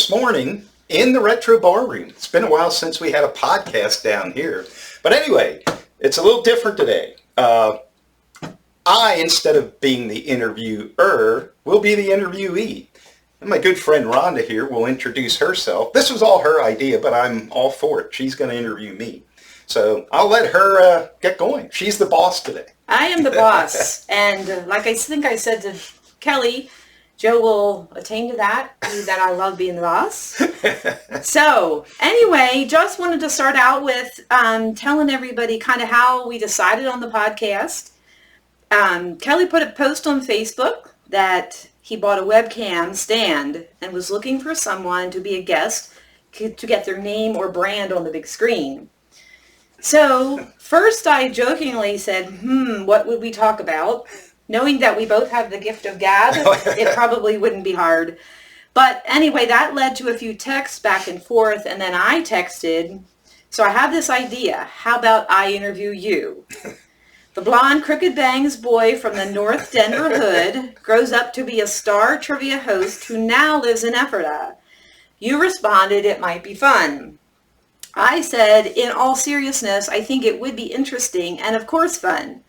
this morning in the Retro Bar Room. It's been a while since we had a podcast down here. But anyway, it's a little different today. I, instead of being the interviewer, will be the interviewee. And my good friend Rhonda here will introduce herself. This was all her idea, but I'm all for it. She's going to interview me. So I'll let her get going. She's the boss today. I am the boss. And like I think I said to Kelly, Joe will attain to that I love being the boss. So anyway, just wanted to start out with telling everybody kind of how we decided on the podcast. Kelly put a post on Facebook that he bought a webcam stand and was looking for someone to be a guest to get their name or brand on the big screen. So first I jokingly said, what would we talk about? Knowing that we both have the gift of gab, it probably wouldn't be hard. But anyway, that led to a few texts back and forth, and then I texted, so I have this idea. How about I interview you? The blonde, crooked bangs boy from the North Denver hood grows up to be a star trivia host who now lives in Ephrata. You responded it might be fun. I said, in all seriousness, I think it would be interesting and of course fun.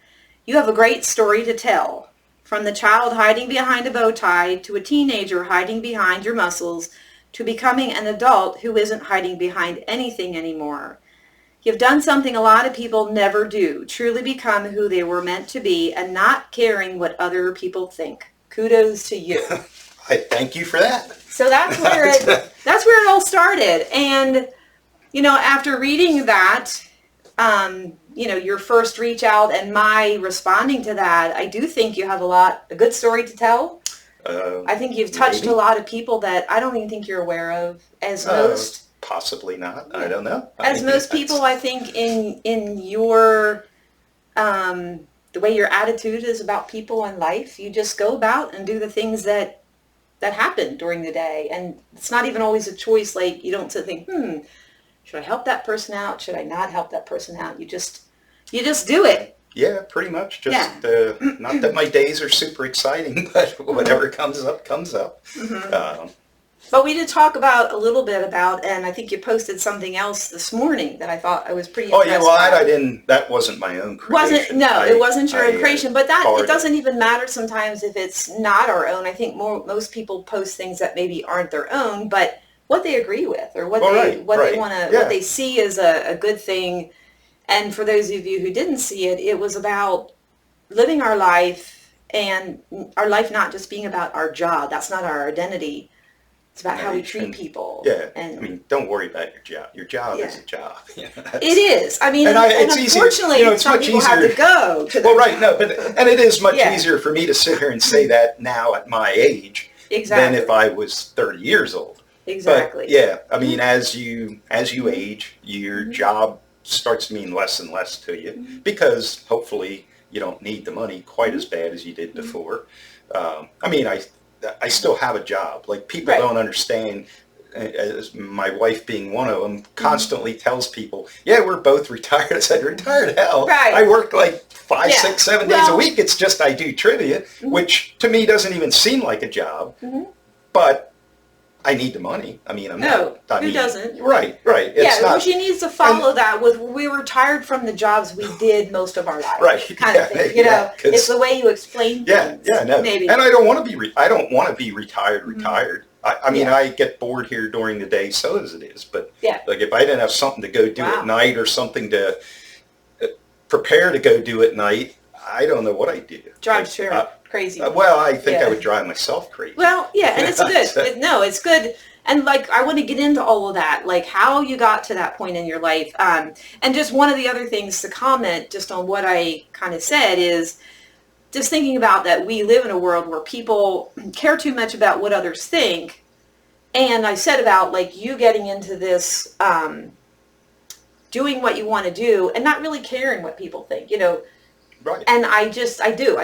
You have a great story to tell. From the child hiding behind a bow tie to a teenager hiding behind your muscles to becoming an adult who isn't hiding behind anything anymore. You've done something a lot of people never do, truly become who they were meant to be and not caring what other people think. Kudos to you. I thank you for that. So that's where it all started. And, after reading that, your first reach out and my responding to that, I do think you have a good story to tell. I think you've touched a lot of people that I don't even think you're aware of as most. Possibly not. I don't know. As most people, I think in your, the way your attitude is about people and life, you just go about and do the things that happen during the day. And it's not even always a choice. Like you don't sit and think, should I help that person out? Should I not help that person out? You just do it. Yeah, pretty much. Just not that my days are super exciting, but whatever comes up, comes up. Mm-hmm. But we did talk a little bit about, and I think you posted something else this morning that I thought I was pretty impressed Oh yeah, well that wasn't my own creation. It wasn't your own creation, but it doesn't even matter sometimes if it's not our own. I think most people post things that maybe aren't their own, but what they agree with or what they want to, what they see as a good thing. And for those of you who didn't see it, it was about living our life and our life not just being about our job. That's not our identity. It's about how we treat people. Yeah, and don't worry about your job. Your job is a job. It is. I mean, and unfortunately, it's some much people easier have to go to and it is much easier for me to sit here and say that now at my age than if I was 30 years old. Exactly. But, I mean, as you age, your job starts to mean less and less to you because hopefully you don't need the money quite as bad as you did before. I still have a job. Like people don't understand, as my wife being one of them, constantly tells people, we're both retired. I said, retired hell. Right. I work like 5, 6, 7 days a week. It's just I do trivia, which to me doesn't even seem like a job, but I need the money. I mean, who doesn't? Right. She needs to follow that with, we were retired from the jobs we did most of our life. Right. Kind of thing. It's the way you explain things. No. Maybe. And I don't want to be, I don't want to be retired. I mean, I get bored here during the day, so as it is. But like if I didn't have something to go do at night or something to prepare to go do at night, I don't know what I'd do. Drive crazy. I think I would drive myself crazy. Well, and it's good. It's good. And like, I want to get into all of that, like how you got to that point in your life. And just one of the other things to comment just on what I kind of said is just thinking about that we live in a world where people care too much about what others think. And I said about like you getting into this, doing what you want to do and not really caring what people think, Right. And I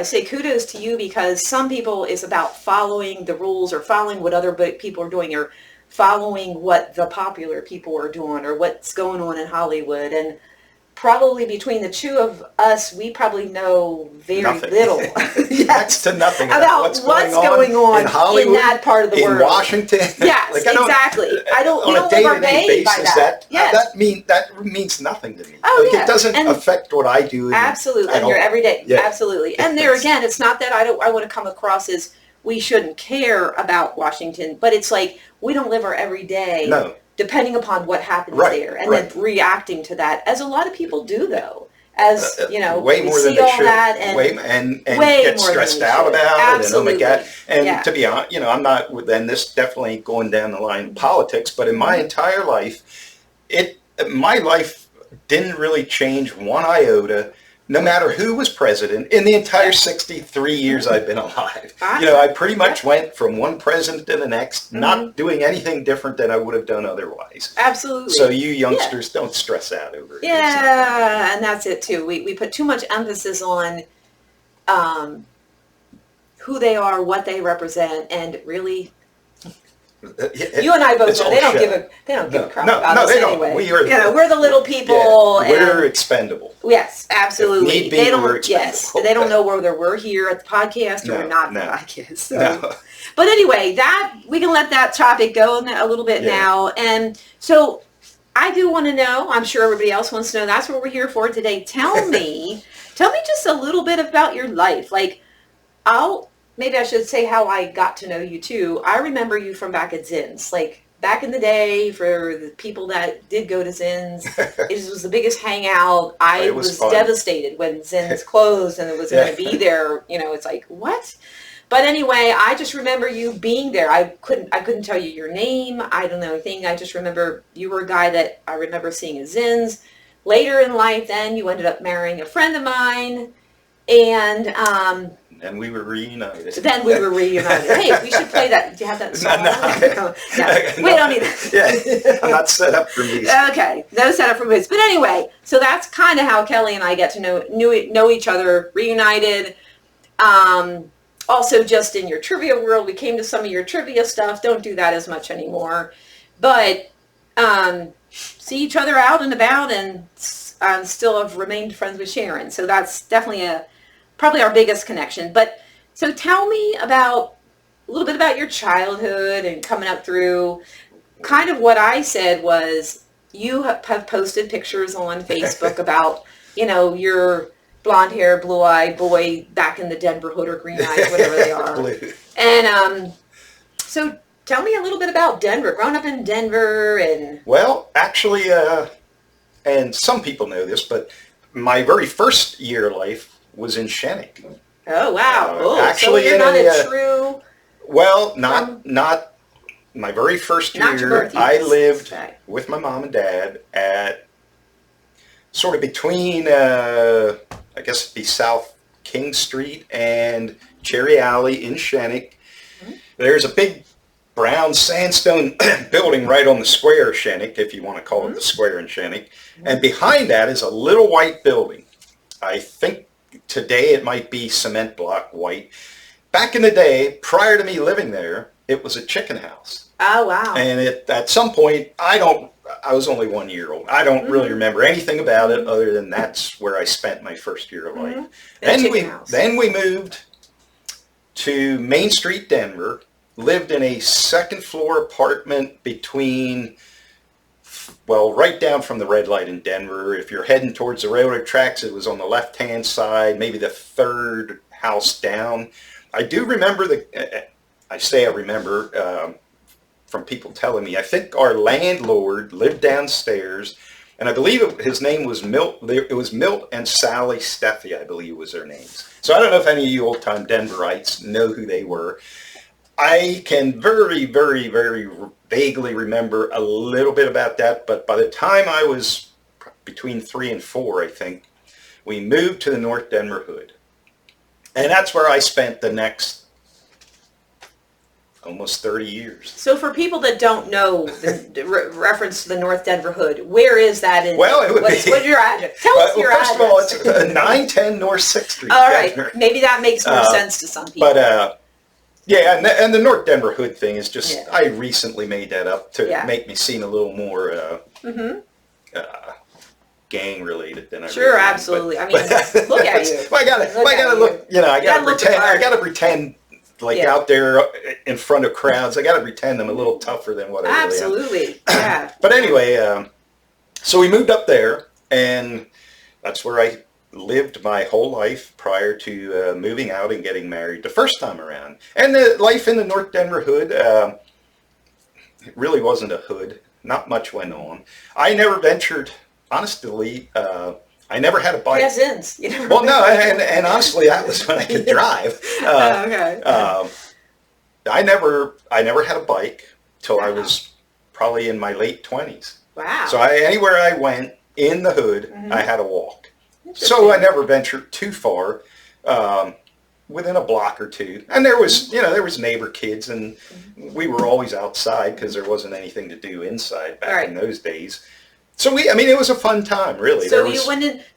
say kudos to you because some people is about following the rules or following what other people are doing or following what the popular people are doing or what's going on in Hollywood. And probably between the two of us, we probably know very Nothing. little. Next to nothing about what's going on in Hollywood, in that part of the world. in Washington. Yes, exactly. We don't live our day by that. Yes. That means nothing to me. Oh, yeah. It doesn't affect what I do. Absolutely, in your everyday. Yeah. Absolutely. And there again, it's not that I want to come across as we shouldn't care about Washington, but it's like we don't live our everyday. No. Depending upon what happens there, and then reacting to that, as a lot of people do, though. As you know, way more than they should, and get stressed out about Absolutely. it, and oh my God. And to be honest, I'm not. Then this definitely ain't going down the line of politics, but in my entire life, my life didn't really change one iota. No matter who was president in the entire 63 years I've been alive. I pretty much went from one president to the next, not doing anything different than I would have done otherwise. Absolutely. So you youngsters don't stress out over it. Yeah, and that's it too. We put too much emphasis on who they are, what they represent, and really... You and I both know they don't give a crap about us anyway. We're the little people. Yeah, we're expendable. Yes, absolutely. If need be, they don't. Yes, they don't know whether we're here at the podcast or not at the podcast. So. No. But anyway, that we can let that topic go a little bit now. And so I do want to know. I'm sure everybody else wants to know. That's what we're here for today. Tell me just a little bit about your life. Like, maybe I should say how I got to know you too. I remember you from back at Zinn's. Like back in the day, for the people that did go to Zinn's, it was the biggest hangout. I was devastated when Zinn's closed and it was going to be there. It's like, what? But anyway, I just remember you being there. I couldn't tell you your name. I don't know anything. I just remember you were a guy that I remember seeing at Zinn's. Later in life, then you ended up marrying a friend of mine, and we were reunited. Hey, we should play that. Do you have that song? No. We don't need that. Yeah, I'm not set up for music. Okay, no set up for music. But anyway, so that's kind of how Kelly and I get to know each other, reunited. Also, just in your trivia world, we came to some of your trivia stuff. Don't do that as much anymore. But see each other out and about, and still have remained friends with Sharon. So that's definitely probably our biggest connection. But so tell me a little bit about your childhood and coming up through. Kind of what I said was you have posted pictures on Facebook about, your blonde hair, blue eyed boy back in the Denver hood or green eyes, whatever they are. Blue. And so tell me a little bit about Denver, growing up in Denver. And well, actually, and some people know this, but my very first year of life was in Shennick. Oh, wow. Actually, so you're not a true... Well, not my very first year. I lived with my mom and dad at sort of between, I guess it'd be South King Street and Cherry Alley in Shennick. Mm-hmm. There's a big brown sandstone building right on the square of Shennick, if you want to call it the square in Shennick. Mm-hmm. And behind that is a little white building. I think today it might be cement block white. Back in the day, prior to me living there, it was a chicken house. Oh, wow. And at some point, I was only 1 year old. I don't really remember anything about it other than that's where I spent my first year of life. Then we moved to Main Street, Denver, lived in a second floor apartment between, well, right down from the red light in Denver. If you're heading towards the railroad tracks, it was on the left-hand side, maybe the third house down. I do remember I remember from people telling me, I think our landlord lived downstairs, and I believe his name was Milt. It was Milt and Sally Steffi, I believe was their names. So I don't know if any of you old-time Denverites know who they were. I can very, very, very vaguely remember a little bit about that, but by the time I was between 3 and 4, I think, we moved to the North Denver Hood. And that's where I spent the next almost 30 years. So for people that don't know the reference to the North Denver Hood, where is that in? Well, it would what's your address? Tell us your address. First of all, it's 910 North 6th Street. All right. Maybe that makes more sense to some people. But, yeah, and the North Denver Hood thing is just, I recently made that up to make me seem a little more, gang related than I Sure, really am. absolutely. But, I mean, look at you. I gotta look. You know, I gotta pretend like out there in front of crowds. I gotta pretend I'm a little tougher than what I really am. Absolutely. Yeah. But anyway, so we moved up there, and that's where I lived my whole life prior to moving out and getting married the first time around. And the life in the North Denver hood, it really wasn't a hood. Not much went on. I never ventured, honestly, I never had a bike. Yes, well, no, and honestly, that was when I could drive. Okay. I never had a bike till I was probably in my late 20s. Wow. So anywhere I went in the hood, I had to walk. So I never ventured too far, within a block or two. And there was neighbor kids, and we were always outside because there wasn't anything to do inside back in those days. So it was a fun time, really. So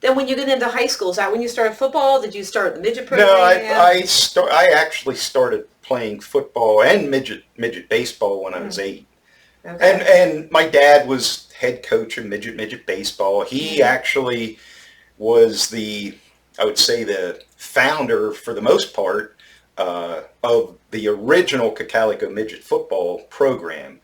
then when you get into high school, is that when you started football? Did you start the midget program? No, I actually started playing football and midget baseball when I was 8. Okay. And my dad was head coach of midget baseball. He actually was I would say the founder, for the most part, of the original Cocalico midget football program.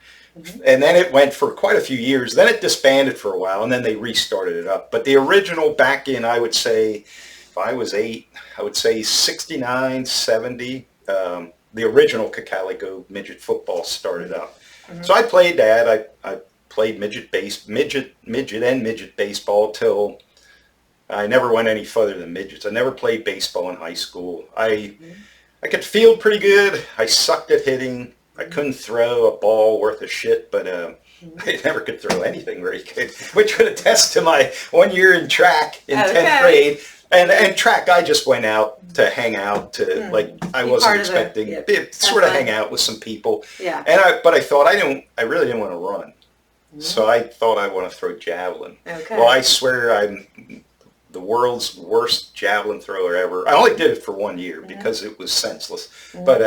And then it went for quite a few years. Then it disbanded for a while, and then they restarted it up. But the original back in, I would say, if I was 8, I would say 69, 70, the original Cocalico midget football started up. So I played that. I played midget and midget baseball till I never went any further than midgets. I never played baseball in high school. I could field pretty good. I sucked at hitting. I couldn't throw a ball worth of shit, but I never could throw anything very good, which would attest to my 1 year in track in 10th grade. And track, I just went out to hang out I wasn't expecting sort of hang out with some people. Yeah. But I thought I really didn't want to run. So I thought I want to throw javelin. Okay. Well, I swear I'm the world's worst javelin thrower ever. I only did it for 1 year because it was senseless. But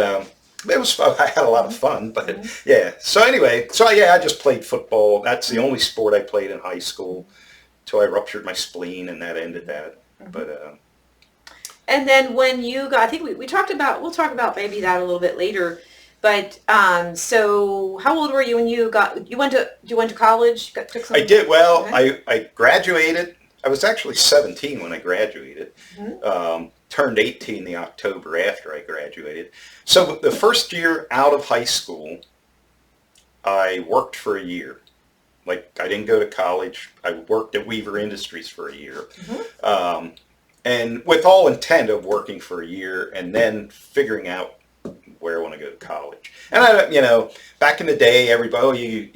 it was fun. I had a lot of fun, but yeah. So anyway, I just played football. That's the only sport I played in high school till I ruptured my spleen, and that ended that. But and then when you got, I think we'll talk about maybe that a little bit later. But so how old were you when you went to college? I did. Well, I graduated. I was actually 17 when I graduated. Turned 18 the October after I graduated. So the first year out of high school, I worked for a year. Like, I didn't go to college. I worked at Weaver Industries for a year. And with all intent of working for a year and then figuring out where I want to go to college. And back in the day, everybody,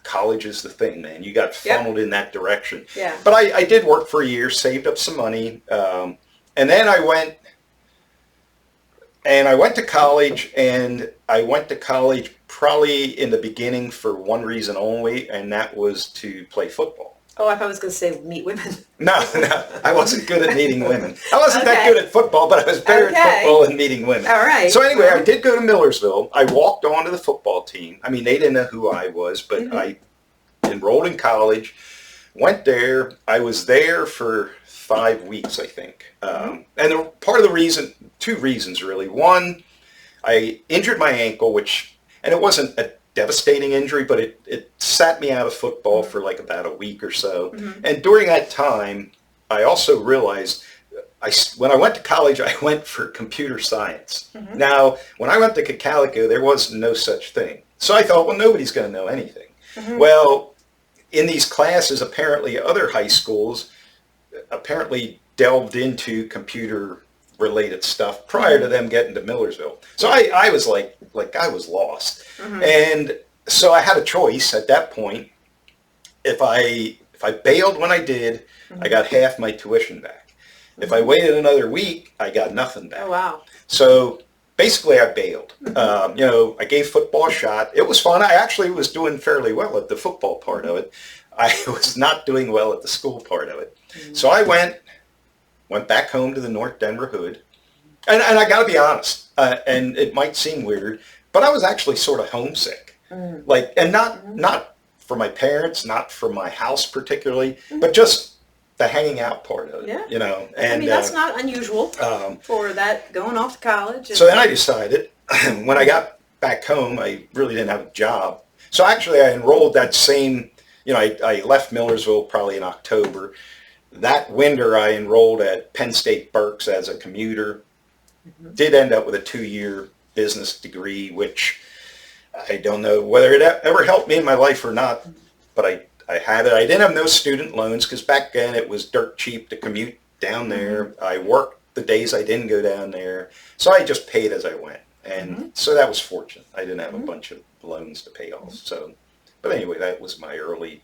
college is the thing, man. You got funneled in that direction. Yeah. But I did work for a year, saved up some money, and then I went to college, and I went to college probably in the beginning for one reason only, and that was to play football. Oh, I thought I was going to say meet women. No, I wasn't good at meeting women. I wasn't that good at football, but I was better at football than meeting women. All right. So anyway, I did go to Millersville. I walked onto the football team. I mean, they didn't know who I was, but I enrolled in college, went there. I was there for 5 weeks, I think. And part of the reason, 2 reasons really. One, I injured my ankle, and it wasn't a devastating injury, but it sat me out of football for like about a week or so. And during that time, I also realized when I went to college, I went for computer science. Now, when I went to Cocalico, there was no such thing. So I thought, well, nobody's going to know anything. Well, in these classes, apparently other high schools apparently delved into computer related stuff prior to them getting to Millersville. So I was like I was lost. And so I had a choice at that point. If I bailed when I did, I got half my tuition back. If I waited another week, I got nothing back. Oh, wow. So basically I bailed. I gave football a shot. It was fun. I actually was doing fairly well at the football part of it. I was not doing well at the school part of it. So I went back home to the North Denver hood. And I got to be honest, and it might seem weird, but I was actually sort of homesick. And not for my parents, not for my house particularly, but just the hanging out part of it, Yeah. you know. I And mean, that's not unusual for that going off to college. so then I decided when I got back home, I really didn't have a job. So actually I enrolled that same, you know, I left Millersville probably in October. That winter I enrolled at Penn State Berks as a commuter. Did end up with a 2-year business degree, which I don't know whether it ever helped me in my life or not, but I had it. I didn't have no student loans because back then it was dirt cheap to commute down there. I worked the days I didn't go down there, so I just paid as I went. And so that was fortunate. I didn't have a bunch of loans to pay off. So, but anyway, that was my early.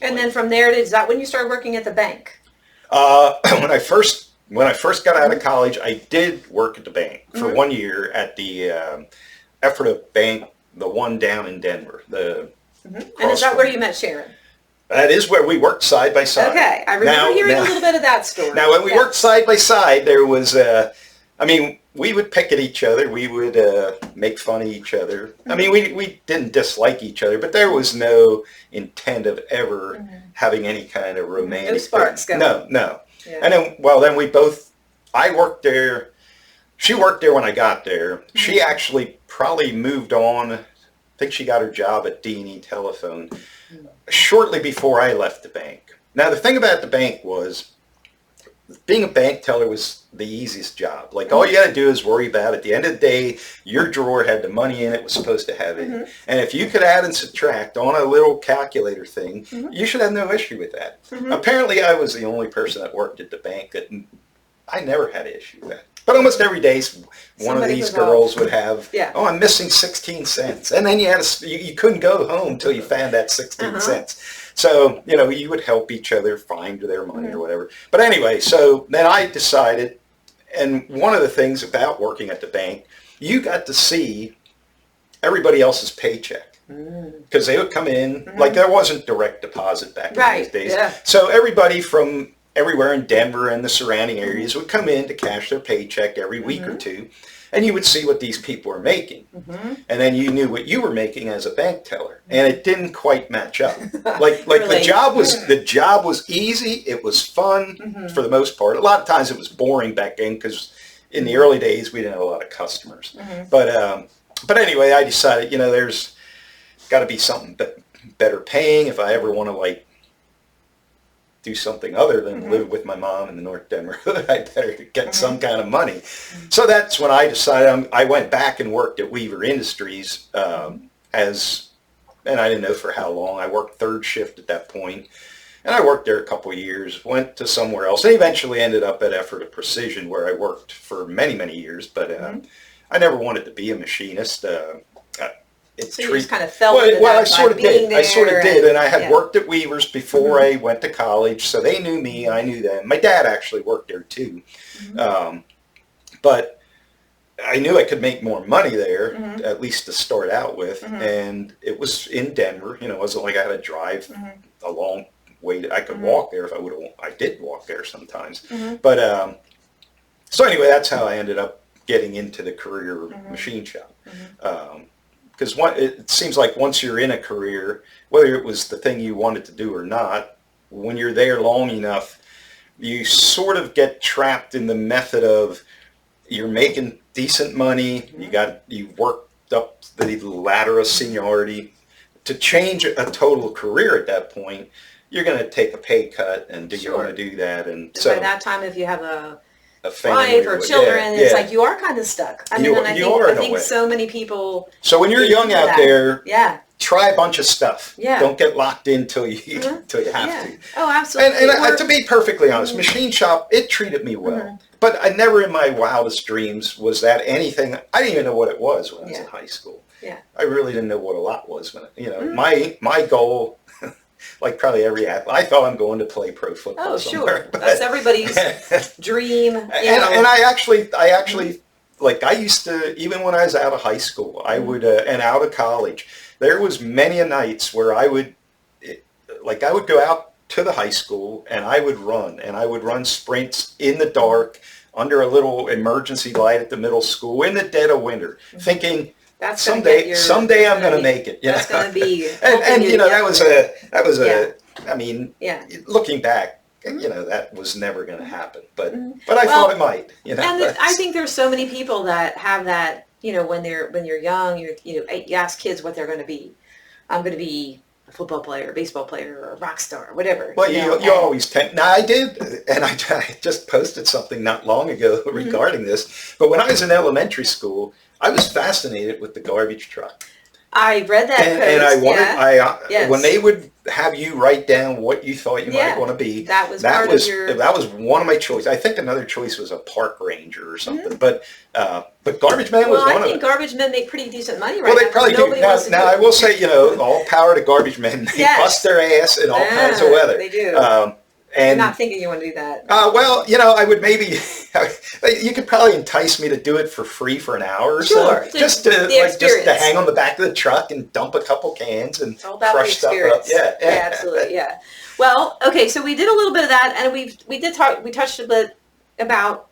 And then from there, is that when you started working at the bank? When I first got out of college, I did work at the bank for 1 year at the Ephrata Bank, the one down in Denver. And is that where you met Sharon? That is where we worked side by side. Okay, I remember hearing a little bit of that story. Now, when we worked side by side, there was, I mean, we would pick at each other. We would make fun of each other. I mean, we didn't dislike each other, but there was no intent of ever having any kind of romantic. No sparks going. No. Yeah. And then we both, I worked there. She worked there when I got there. She actually probably moved on. I think she got her job at D&E Telephone shortly before I left the bank. Now, the thing about the bank was being a bank teller was the easiest job. Like, all you got to do is worry about, at the end of the day, your drawer had the money in it was supposed to have it. And if you could add and subtract on a little calculator thing, you should have no issue with that. Apparently, I was the only person that worked at the bank that I never had an issue with that. But almost every day, one of these girls would have, oh, I'm missing 16 cents. And then you couldn't go home until you found that 16 cents. So, you know, you would help each other find their money or whatever. But anyway, so then I decided, and one of the things about working at the bank, you got to see everybody else's paycheck. Because they would come in, like there wasn't direct deposit back in those days. Yeah. So everybody from everywhere in Denver and the surrounding areas would come in to cash their paycheck every week or two. And you would see what these people were making. And then you knew what you were making as a bank teller. And it didn't quite match up. Like really? the job was easy. It was fun for the most part. A lot of times it was boring back then because in the early days we didn't have a lot of customers. But anyway, I decided, you know, there's got to be something better paying if I ever want to like do something other than live with my mom in the North Denver hood. I better get some kind of money. So that's when I decided I went back and worked at Weaver Industries and I didn't know for how long. I worked third shift at that point, and I worked there a couple of years, went to somewhere else, and eventually ended up at Ephrata Precision where I worked for many, many years, but I never wanted to be a machinist. So you just kind of felt it. Well, I sort of did. I sort of did, and I had worked at Weaver's before I went to college, so they knew me, I knew them. My dad actually worked there too, but I knew I could make more money there, at least to start out with, and it was in Denver. You know, it wasn't like I had to drive a long way. I could walk there if I would have. I did walk there sometimes, but so anyway, that's how I ended up getting into the career machine shop. Because it seems like once you're in a career, whether it was the thing you wanted to do or not, when you're there long enough, you sort of get trapped in the method of you're making decent money, you worked up the ladder of seniority. To change a total career at that point, you're going to take a pay cut, and do you want to do that? And so by that time, if you have a family wife or children, it's like you are kind of stuck. I mean, I think so many people. So when you're young out there, try a bunch of stuff. Yeah. Don't get locked in till you have to. Oh, absolutely. And to be perfectly honest, machine shop, it treated me well. But I never in my wildest dreams was that anything. I didn't even know what it was when I was in high school. Yeah. I really didn't know what a lot was when my goal. Like probably every athlete, I thought I'm going to play pro football. Oh, sure, that's everybody's dream. And I actually, like I used to, even when I was out of high school, I would, and out of college, there was many a nights where I would go out to the high school and I would run sprints in the dark under a little emergency light at the middle school in the dead of winter, thinking. That's someday I'm going to make it. That's going to be. and you know, that was a, I mean, looking back, that was never going to happen. But I thought it might. And I think there's so many people that have that. When you're young, you ask kids what they're going to be. I'm going to be a football player, a baseball player, or a rock star, whatever. Well, you always tend. Now, I did, and I just posted something not long ago regarding this. But when I was in elementary school, I was fascinated with the garbage truck. I read that post. And I wanted, when they would have you write down what you thought you might want to be, that was one of my choices. I think another choice was a park ranger or something. But garbage man was one of them. I think garbage men make pretty decent money right now. Well, they probably do. Now I will say, all power to garbage men. They bust their ass in all kinds of weather. They do. And I'm not thinking you want to do that. Well, I would maybe, you could probably entice me to do it for free for an hour or so. Just to hang on the back of the truck and dump a couple cans and crush stuff up. Yeah, absolutely, yeah. Well, okay, so we did a little bit of that, and we touched a bit about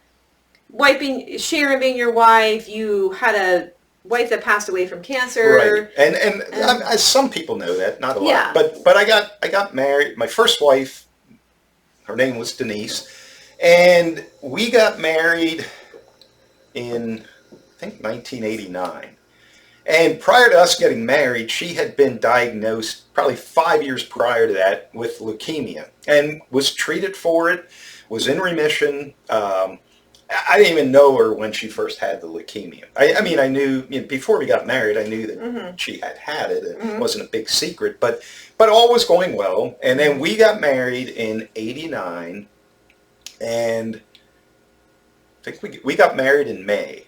Sharon being your wife. You had a wife that passed away from cancer. Right. And some people know that, not a lot. Yeah. But I got married. My first wife, her name was Denise, and we got married in, I think, 1989. And prior to us getting married, she had been diagnosed probably 5 years prior to that with leukemia and was treated for it, was in remission. I didn't even know her when she first had the leukemia. I knew, before we got married, I knew that she had it. It wasn't a big secret, but all was going well. And then we got married in 89, and I think we got married in May.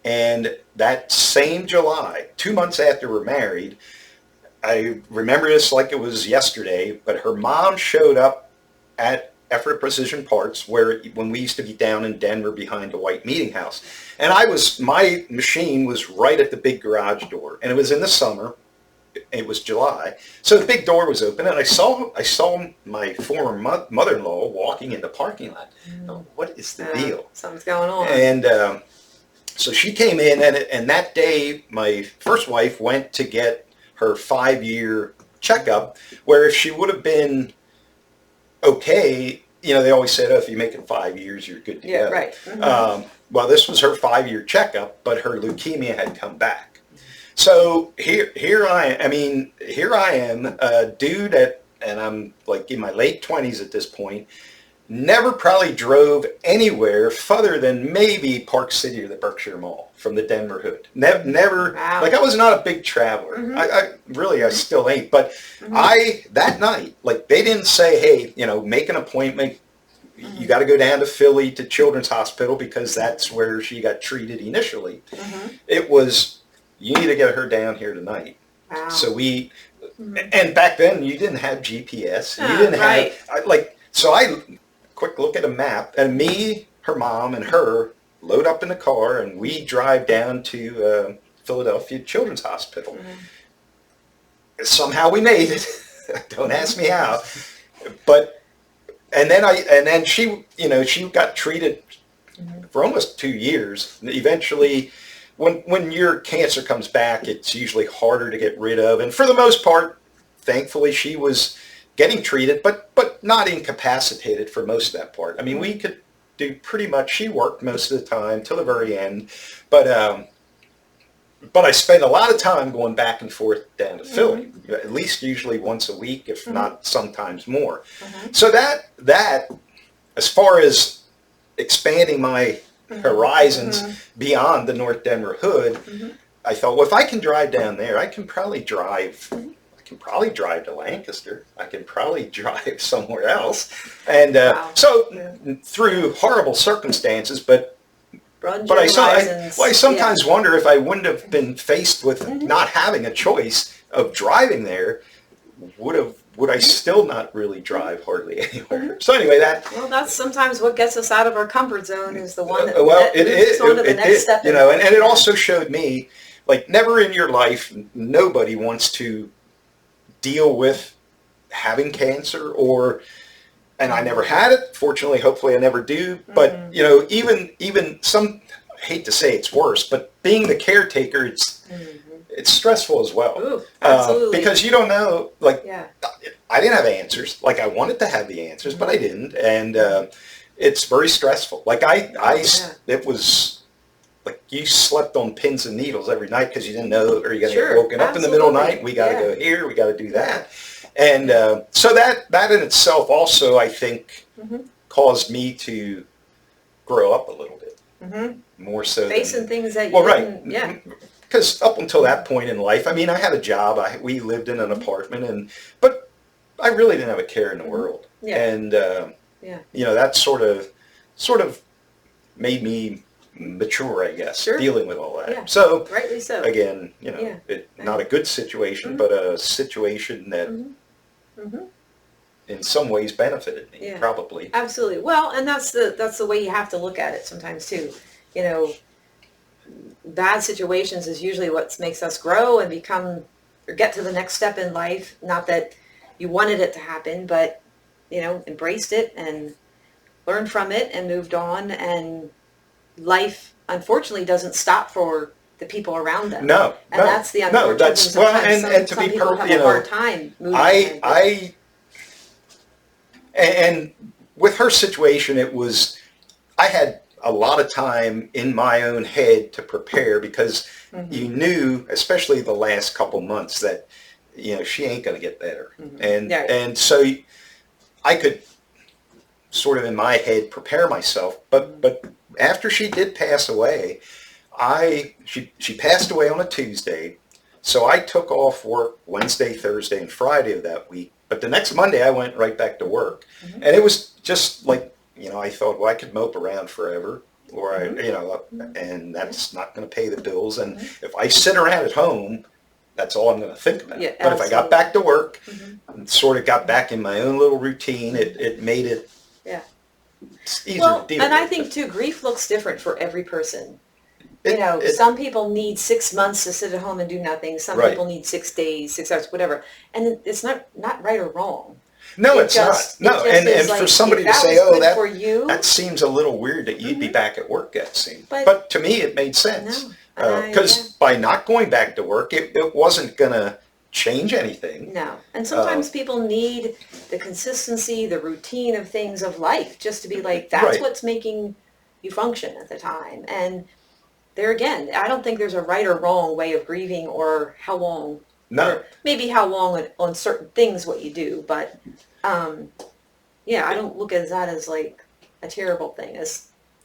And that same July, 2 months after we're married, I remember this like it was yesterday, but her mom showed up at Effort Precision Parts, when we used to be down in Denver behind the White Meeting House. And my machine was right at the big garage door, and it was in the summer. It was July, so the big door was open, and I saw my former mother-in-law walking in the parking lot. Oh, what is the deal? Something's going on. And so she came in, and that day, my first wife went to get her 5-year checkup, where if she would have been okay, they always said, if you make it 5 years, you're good to go. Yeah, right. Well, this was her 5-year checkup, but her leukemia had come back. So here I am, a dude and I'm like in my late 20s at this point, never probably drove anywhere further than maybe Park City or the Berkshire Mall from the Denver hood. Never, wow. Like I was not a big traveler. I still ain't. But that night, like they didn't say, hey, make an appointment. You got to go down to Philly to Children's Hospital because that's where she got treated initially. It was, you need to get her down here tonight. Wow. So and back then you didn't have GPS. You didn't have, quick look at a map, and me, her mom, and her load up in the car, and we drive down to Philadelphia Children's Hospital. Somehow we made it. Don't ask me how. And then she got treated for almost 2 years. Eventually, when your cancer comes back, it's usually harder to get rid of. And for the most part, thankfully, she was getting treated, but not incapacitated for most of that part. I mean, we could do pretty much, she worked most of the time till the very end, but I spent a lot of time going back and forth down to Philly, at least usually once a week, if not sometimes more. So that, as far as expanding my horizons beyond the North Denver hood, I thought, well, if I can drive down there, I can probably drive to Lancaster. I can probably drive somewhere else. And through horrible circumstances, but I sometimes wonder if I wouldn't have been faced with not having a choice of driving there, would I still not really drive hardly anywhere? So anyway, that's sometimes what gets us out of our comfort zone is the one that it moves on to the next step. And it also showed me, like, never in your life, nobody wants to deal with having cancer, and I never had it. Fortunately, hopefully I never do. But, even some, I hate to say it's worse, but being the caretaker, it's stressful as well. Ooh, absolutely. Because you don't know, like, Yeah. I didn't have answers. Like, I wanted to have the answers, but I didn't. And it's very stressful. Like, it was like you slept on pins and needles every night because you didn't know, are you going to get woken up in the middle of the night? We got to go here, we got to do that. And so that in itself also, I think, caused me to grow up a little bit. More so facing things that you didn't, because up until that point in life, I mean, I had a job. We lived in an apartment, but I really didn't have a care in the world. And that sort of made me mature, I guess, dealing with all that. So, rightly so. Again, not a good situation, but a situation that in some ways benefited me, probably. Absolutely. Well, and that's the way you have to look at it sometimes too. Bad situations is usually what makes us grow and become or get to the next step in life. Not that you wanted it to happen, but embraced it and learned from it and moved on. And life, unfortunately, doesn't stop for the people around them. That's the unfortunate thing. Sometimes and to some be people have a hard time moving. And with her situation, I had a lot of time in my own head to prepare because you knew, especially the last couple months, that she ain't going to get better. And so I could sort of in my head prepare myself. But after she did pass away, she passed away on a Tuesday. So I took off work Wednesday, Thursday, and Friday of that week. But the next Monday, I went right back to work. And it was just like, I thought, well, I could mope around forever, or and that's not going to pay the bills. And if I sit around at home, that's all I'm going to think about. But if I got back to work and sort of got back in my own little routine, it made it easier to deal with. And I think, too, grief looks different for every person. Some people need 6 months to sit at home and do nothing. Some people need 6 days, 6 hours, whatever. And it's not right or wrong. No, it's not. No, and for somebody to say, that seems a little weird that you'd be back at work that soon. But to me, it made sense. Because by not going back to work, it wasn't going to change anything. No. And sometimes people need the consistency, the routine of things of life, just to be like, that's what's making you function at the time. And there again, I don't think there's a right or wrong way of grieving or how long. Or maybe how long on certain things what you do, but I don't look at that as like a terrible thing.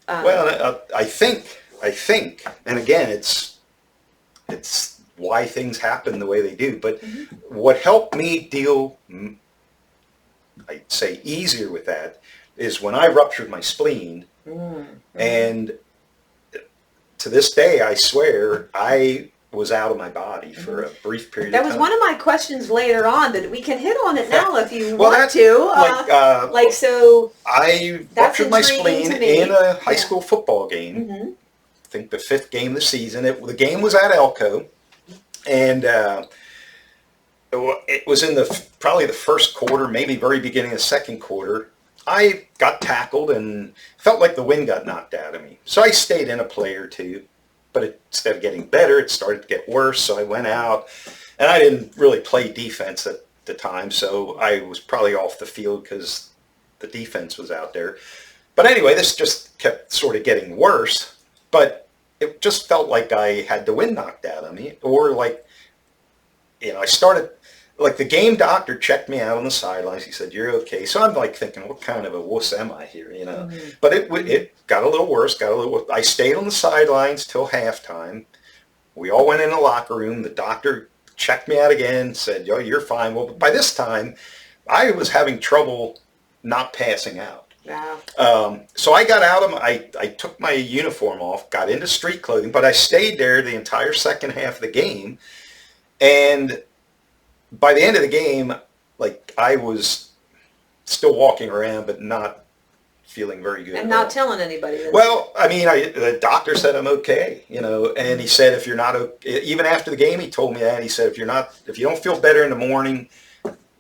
Well, I think, and again, it's why things happen the way they do. But what helped me deal, I'd say, easier with that is when I ruptured my spleen, and to this day, I swear, I was out of my body for a brief period of time. That was one of my questions later on, that we can hit on it now if you want to. So I ruptured my spleen in a high school football game. I think the 5th game of the season. The game was at Elko, and it was in probably the first quarter, maybe very beginning of the second quarter. I got tackled and felt like the wind got knocked out of me. So I stayed in a play or two. But instead of getting better, it started to get worse. So I went out, and I didn't really play defense at the time. So I was probably off the field because the defense was out there. But anyway, this just kept sort of getting worse. But it just felt like I had the wind knocked out of me. Or like, I started, like the game doctor checked me out on the sidelines. He said, "You're okay." So I'm like thinking, what kind of a wuss am I here, But it got a little worse, I stayed on the sidelines till halftime. We all went in the locker room. The doctor checked me out again, said, "Yo, you're fine." Well, by this time, I was having trouble not passing out. Wow. So I got out of I took my uniform off, got into street clothing, but I stayed there the entire second half of the game. And by the end of the game, like, I was still walking around, but not feeling very good. And not telling anybody. Well, I mean, the doctor said I'm okay, and he said if you're not okay, even after the game, he told me that. He said if you don't feel better in the morning,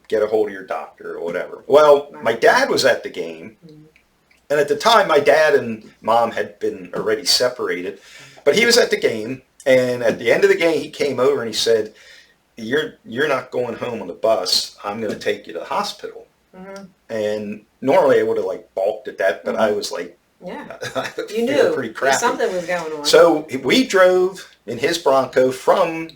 get a hold of your doctor or whatever. Well, my dad was at the game, and at the time, my dad and mom had been already separated, but he was at the game, And at the end of the game, he came over and he said, you're not going home on the bus. I'm going to take you to the hospital. Mm-hmm. And normally I would have like balked at that, but I was like, yeah, I you knew pretty crappy. Something was going on. So we drove in his Bronco from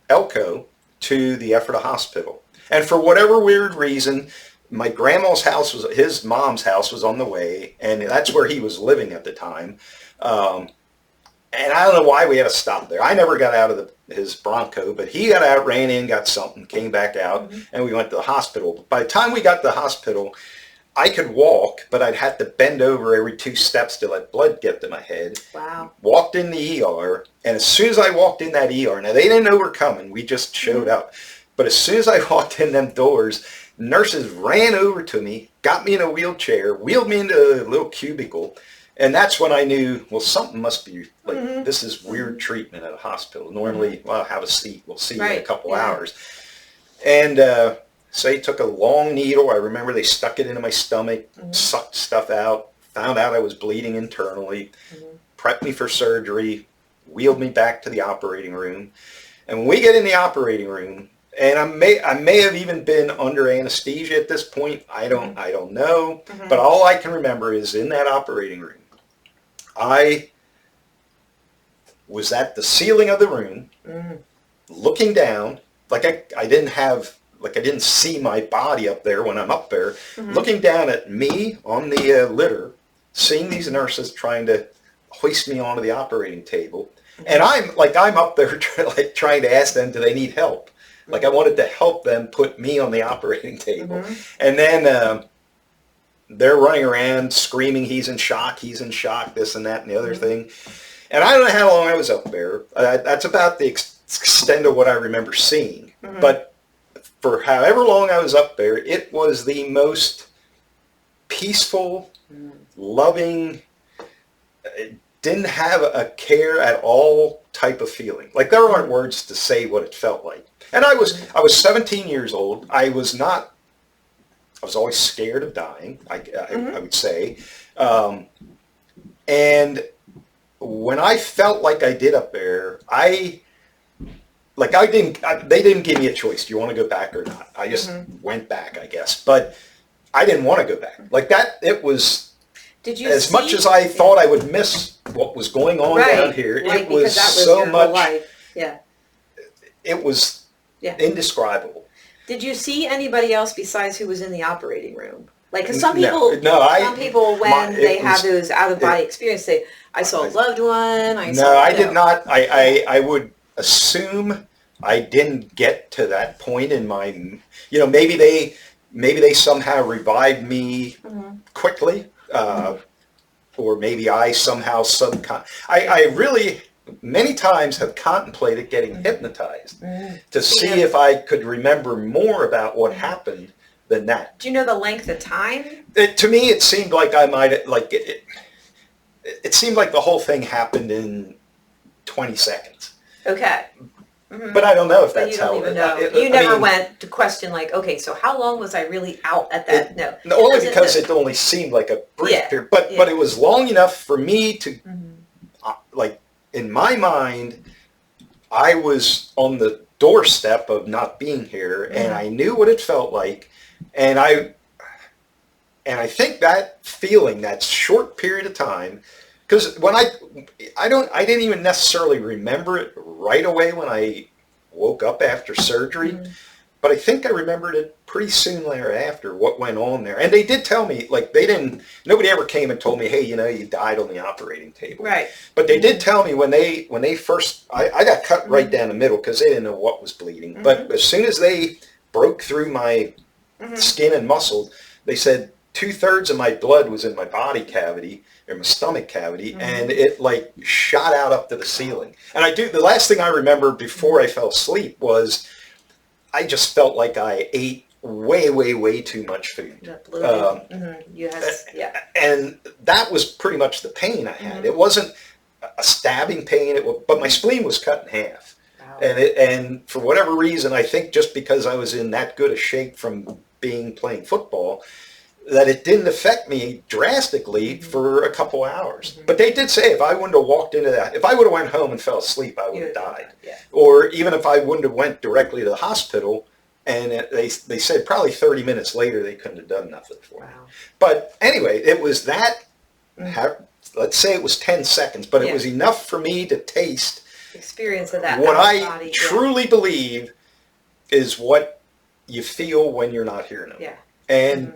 Elko to the Ephrata Hospital. And for whatever weird reason, my grandma's house his mom's house was on the way, and that's where he was living at the time. And I don't know why we had to stop there. I never got out of his Bronco, but he got out, ran in, got something, came back out, mm-hmm. and we went to the hospital. By the time we got to the hospital, I could walk, but I'd have to bend over every 2 steps to let blood get to my head. Wow. Walked in the ER, and as soon as I walked in that ER, now they didn't know we're coming, we just showed mm-hmm. up. But as soon as I walked in them doors, nurses ran over to me, got me in a wheelchair, wheeled me into a little cubicle, and that's when I knew, well, something must be, like, mm-hmm. this is weird treatment at a hospital. Normally, mm-hmm. well, have a seat, we'll see you in a couple hours. And so they took a long needle. I remember they stuck it into my stomach, mm-hmm. sucked stuff out, found out I was bleeding internally, mm-hmm. prepped me for surgery, wheeled me back to the operating room. And when we get in the operating room, and I may have even been under anesthesia at this point. I don't know. Mm-hmm. But all I can remember is in that operating room, I was at the ceiling of the room, mm-hmm. looking down, like I didn't see my body up there when I'm up there, mm-hmm. looking down at me on the litter, seeing these nurses trying to hoist me onto the operating table, mm-hmm. and I'm up there trying to ask them, do they need help? Like I wanted to help them put me on the operating table. Mm-hmm. And then they're running around screaming, he's in shock, this and that and the other mm-hmm. thing. And I don't know how long I was up there. That's about the extent of what I remember seeing. Mm-hmm. But for however long I was up there, it was the most peaceful, mm-hmm. loving, didn't have a care at all type of feeling. Like there aren't words to say what it felt like. And I was 17 years old. I was always scared of dying, mm-hmm. I would say. And when I felt like I did up there, they didn't give me a choice. Do you want to go back or not? I just mm-hmm. went back, I guess. But I didn't want to go back. Like that, it was, much as I thought I would miss what was going on down here, like, it was so much. Yeah. It was indescribable. Did you see anybody else besides who was in the operating room? Like, because some people, when they have those out-of-body experiences, say, I saw a loved one, I did not. I would assume I didn't get to that point in my, maybe they somehow revived me mm-hmm. quickly, or maybe I somehow I really many times have contemplated getting mm-hmm. hypnotized mm-hmm. to see if I could remember more about what happened than that. Do you know the length of time? To me, it seemed like I might it seemed like the whole thing happened in 20 seconds. Okay. Mm-hmm. But I don't know if that's how. You don't even know. You never went to question like, okay, so how long was I really out at that? No. Only because it only seemed like a brief period. But it was long enough for me to mm-hmm. In my mind, I was on the doorstep of not being here, mm-hmm. and I knew what it felt like, and I think that feeling, that short period of time, because when I didn't even necessarily remember it right away when I woke up after surgery, mm-hmm. but I think I remembered it pretty soon thereafter, what went on there. And they did tell me, nobody ever came and told me, hey, you died on the operating table. Right. But they did tell me when they first, I got cut right down the middle because they didn't know what was bleeding. Mm-hmm. But as soon as they broke through my mm-hmm. skin and muscle, they said 2/3 of my blood was in my body cavity, or my stomach cavity, mm-hmm. and it shot out up to the ceiling. And the last thing I remember before I fell asleep was I just felt like I ate way too much food. Mm-hmm. And that was pretty much the pain I had. Mm-hmm. It wasn't a stabbing pain, but my spleen was cut in half. Wow. And for whatever reason, I think just because I was in that good a shape from playing football, that it didn't affect me drastically for a couple hours. But they did say if I wouldn't have walked into that, if I would have went home and fell asleep, I would have died. Yeah. Or even if I wouldn't have went directly to the hospital, and they said probably 30 minutes later they couldn't have done nothing for me. But anyway, it was that, let's say it was 10 seconds, but it was enough for me to taste experience of that. What I truly believe is what you feel when you're not hearing them. Yeah. And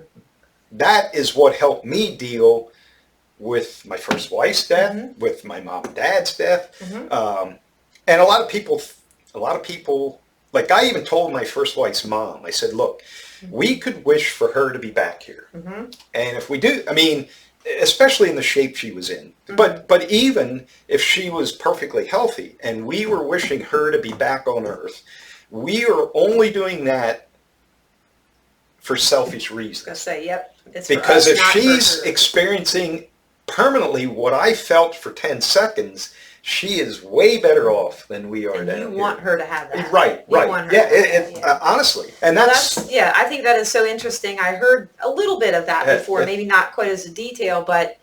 that is what helped me deal with my first wife's death, with my mom and dad's death. And a lot of people, like I even told my first wife's mom, I said, look, we could wish for her to be back here. And if we do, I mean, especially in the shape she was in, but even if she was perfectly healthy and we were wishing her to be back on earth, we are only doing that for selfish reasons. I say, it's because if she's experiencing permanently what I felt for 10 seconds, she is way better off than we are down here. You want her to have that. Right. Honestly. And that's I think that is so interesting. I heard a little bit of that before, maybe not quite as a detail, but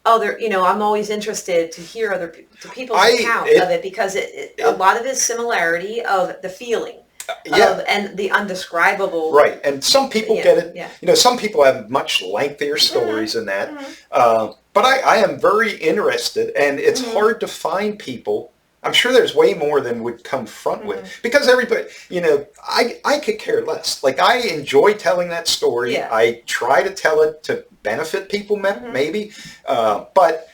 I'm always interested to hear people's account of it, because a lot of his similarity of the feeling. And the undescribable. Right. And some people get it. Some people have much lengthier stories than that. But I am very interested, and it's hard to find people. I'm sure there's way more than would come front with, because everybody, I could care less. Like, I enjoy telling that story. I try to tell it to benefit people, maybe. But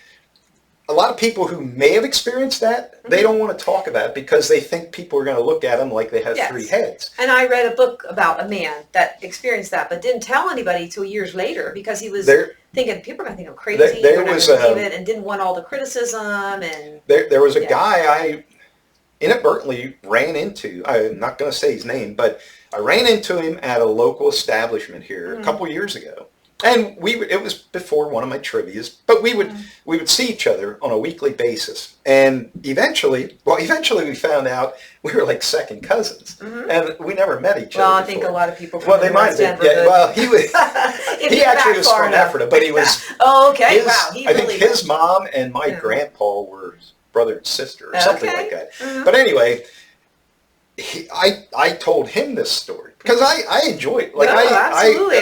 a lot of people who may have experienced that, they don't want to talk about it because they think people are going to look at them like they have three heads. And I read a book about a man that experienced that, but didn't tell anybody till years later, because he was thinking people are going to think I'm crazy. There was and didn't want all the criticism. And there was a guy I inadvertently ran into. I'm not going to say his name, but I ran into him at a local establishment here a couple years ago. And it was before one of my trivias, but we would see each other on a weekly basis. And eventually we found out we were like second cousins, and we never met each other. Well, I before. think a lot of people. They might have been. Well, he was. He actually was from Ephrata, but he was. Oh, okay. I think his mom and my grandpa were brother and sister, or something like that. But anyway, I told him this story. Because I enjoy it. Like, absolutely.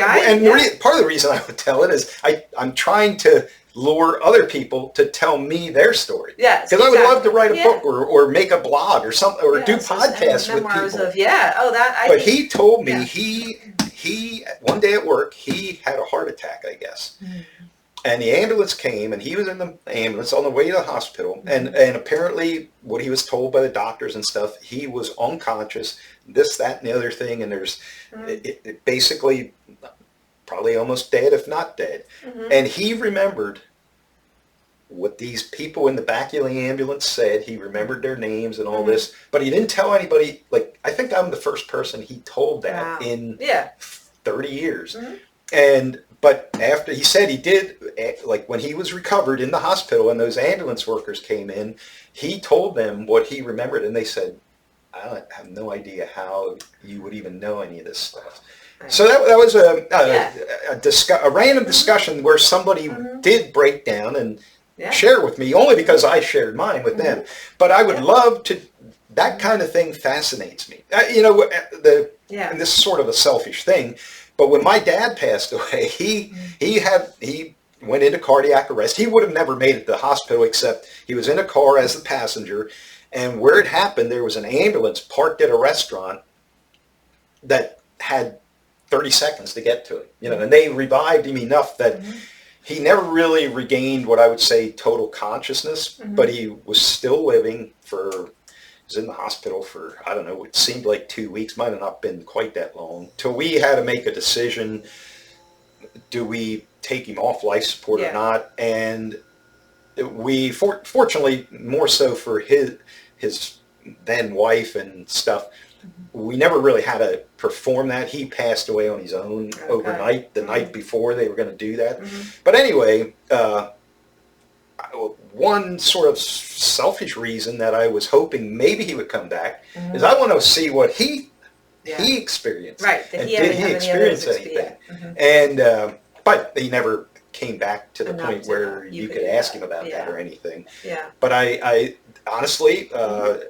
Part of the reason I would tell it is I'm trying to lure other people to tell me their story. Yes, because I would love to write a book or make a blog or something, or do podcasts with people. But he told me he one day at work he had a heart attack, I guess. And the ambulance came, and he was in the ambulance on the way to the hospital. And apparently, what he was told by the doctors and stuff, he was unconscious, this, that, and the other thing. And there's it basically probably almost dead, if not dead. And he remembered what these people in the back of the ambulance said. He remembered their names and all this, but he didn't tell anybody. Like, I think I'm the first person he told that in 30 years. But after he said he did, like when he was recovered in the hospital and those ambulance workers came in, he told them what he remembered, and they said, I have no idea how you would even know any of this stuff. Right. So that was a random discussion where somebody did break down and share with me, only because I shared mine with them. But I would love to. That kind of thing fascinates me. And this is sort of a selfish thing. But when my dad passed away, he went into cardiac arrest. He would have never made it to the hospital, except he was in a car as the passenger. And where it happened, there was an ambulance parked at a restaurant that had 30 seconds to get to him. And they revived him enough that he never really regained what I would say total consciousness, but he was still living was in the hospital for, I don't know, it seemed like 2 weeks, might have not been quite that long, till we had to make a decision, do we take him off life support or not? And we, fortunately, more so for his then wife and stuff, we never really had to perform that. He passed away on his own overnight, the night before they were going to do that. But anyway, one sort of selfish reason that I was hoping maybe he would come back is I want to see what he experienced. Right. Did he experience anything? And but he never came back to the Enough point to- where you you could could do ask that. him about that Yeah. or anything. Yeah. But I honestly,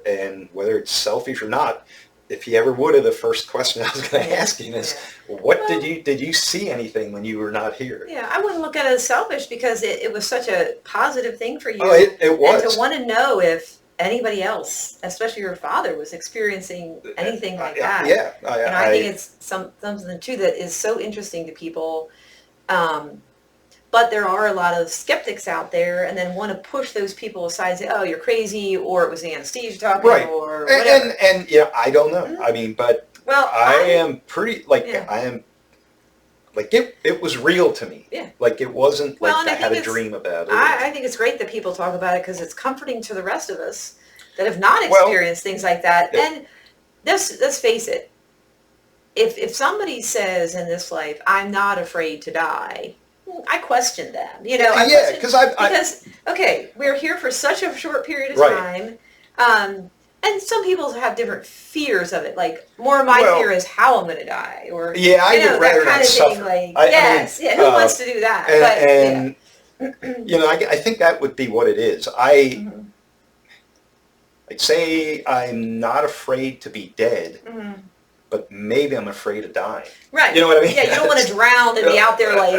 and whether it's selfish or not, if he ever would have, the first question I was going to Yeah. ask him is, Yeah. what Well- did you see anything when you were not here? Yeah, I wouldn't look at it as selfish because it was such a positive thing for you. Oh, it was. And to want to know if anybody else, especially your father, was experiencing anything like that. Yeah. I think it's something too that is so interesting to people. But there are a lot of skeptics out there, and then want to push those people aside and say, "Oh, you're crazy," or "It was anesthesia talking," right. or whatever. And yeah, I don't know. I mean, but Well, I am pretty Yeah. I am like it was real to me. Yeah. Like it wasn't Well, like and I I had think a dream about it. I think it's great that people talk about it because it's comforting to the rest of us that have not Well, experienced things like that. yeah. And let's face it, if somebody says in this life, "I'm not afraid to die," I question them. I Yeah, question- because okay, we're here for such a short period of Right. time, and some people have different fears of it. Like more of my Well, fear is how I'm going to die, or yeah, I would rather that kind not of suffer. thing. Like I mean, yes, who wants to do that? and But I think that would be what it is. Mhm. I'd say I'm not afraid to be dead, Mhm. but maybe I'm afraid of dying. Right. You know what I mean? Yeah, you don't want to drown and be out there like,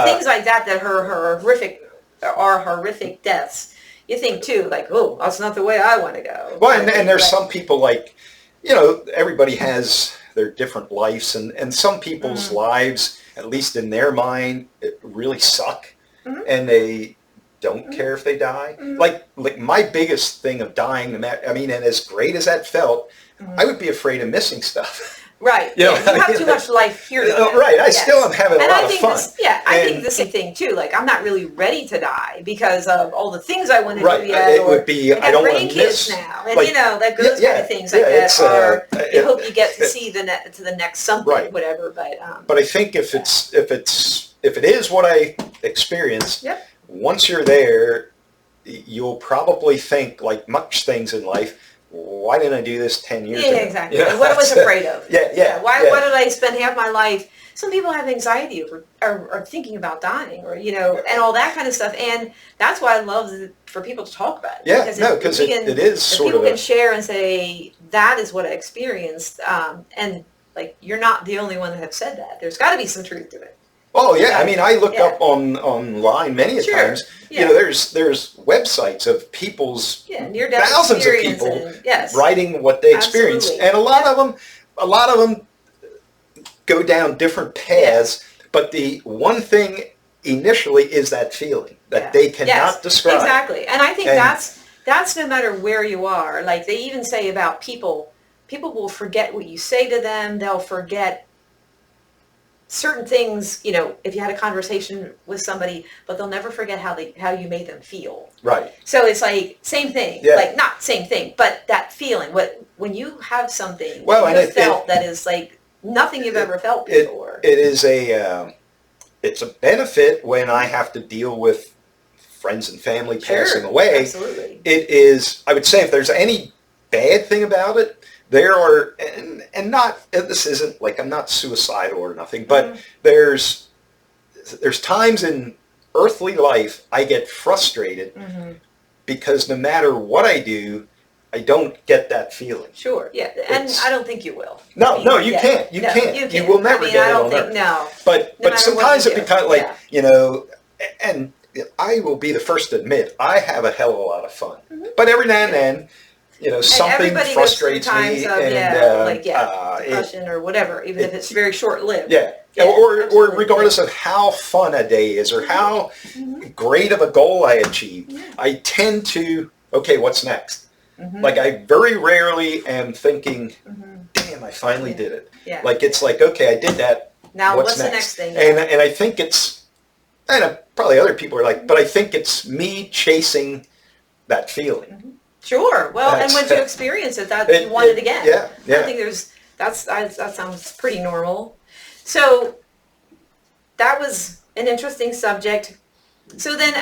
things like that are horrific deaths. You think too, like, oh, that's not the way I want to go. Well, and there's some people like, everybody has their different lives, and some people's lives, at least in their mind, it really suck, Mhm. and they don't care if they die. Mhm. Like my biggest thing of dying, and as great as that felt, I would be afraid of missing stuff. Right. You know, Yeah, you have too much life here. Though. Right. I Yes. still am having a And lot I of think fun. I think the same thing too. Like I'm not really ready to die because of all the things I want to Right. do yet. It would be, I don't want to grandkids miss. now, and like, like those kind of things like yeah, that it's, are. You it- hope you get to see to the next something, Right. whatever. But I think if it is what I experienced, Yep. once you're there, you'll probably think, like much things in life, why didn't I do this 10 years Yeah, ago? exactly. What I was afraid of. Yeah. Why did I spend half my life? Some people have anxiety or thinking about dying, or and all that kind of stuff. And that's why I love for people to talk about it. Yeah, because it is if sort people of can share and say that is what I experienced, and like you're not the only one that have said that. There's got to be some truth to it. Oh yeah, I mean, I looked Yeah. up online many a Sure. times. Yeah. There's websites of people's Near-death thousands of experience people and, yes. writing what they experienced, Absolutely. and a lot of them go down different paths. But the one thing initially is that feeling that they cannot describe. Exactly, and I think And- that's no matter where you are. Like they even say about people will forget what you say to them. They'll forget certain things, if you had a conversation with somebody, but they'll never forget how you made them feel. Right. So it's like same thing, Yeah. like not same thing, but that feeling. When you have something Well, you and felt that is like nothing you've ever felt before. It is it's a benefit when I have to deal with friends and family passing away. Absolutely. It is, I would say, if there's any bad thing about it, there are, and not, this isn't like I'm not suicidal or nothing, but there's times in earthly life I get frustrated because no matter what I do, I don't get that feeling. Sure, yeah, and I don't think you will. No, you can't. You can't. You will never get it on Earth. No. But No matter sometimes what it you do. becomes like, and I will be the first to admit, I have a hell of a lot of fun. But every now and then, something Everybody frustrates goes through times me. of, And, depression or whatever, even if it's very short-lived. Yeah. Or regardless of how fun a day is or how great of a goal I achieve, I tend to, okay, what's next? Like I very rarely am thinking, damn, I finally did it. Yeah. Like it's like, okay, I did that. Now what's the next thing? And I think it's, and probably other people are like, but I think it's me chasing that feeling. Sure. Well, and That's- once you experience it, you want it again. Yeah. I think that sounds pretty normal. So that was an interesting subject. So then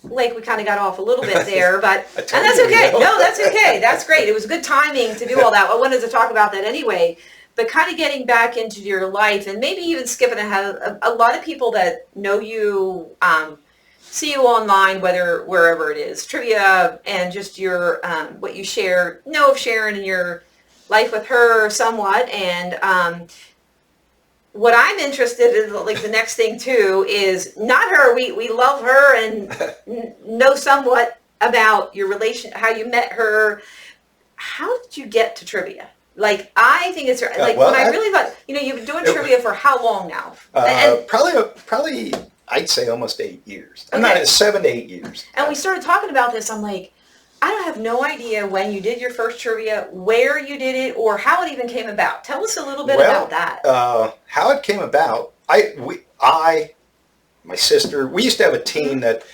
we kind of got off a little bit there, and that's okay. No, that's okay. That's great. It was good timing to do all that. I wanted to talk about that anyway. but kind of getting back into your life and maybe even skipping ahead. A lot of people that know you, see you online, wherever it is, trivia, and just your what you know of Sharon and your life with her somewhat. And what I'm interested in, like the next thing too, is not her. We love her and know somewhat about your relation, how you met her. How did you get to trivia? Like, I think it's like when I really thought, you've been doing trivia for how long now? Probably, I'd say almost 8 years. I'm not 7 to 8 years. And we started talking about this. I'm like, I don't have no idea when you did your first trivia, where you did it, or how it even came about. Tell us a little bit about that. How it came about, my sister, we used to have a team that,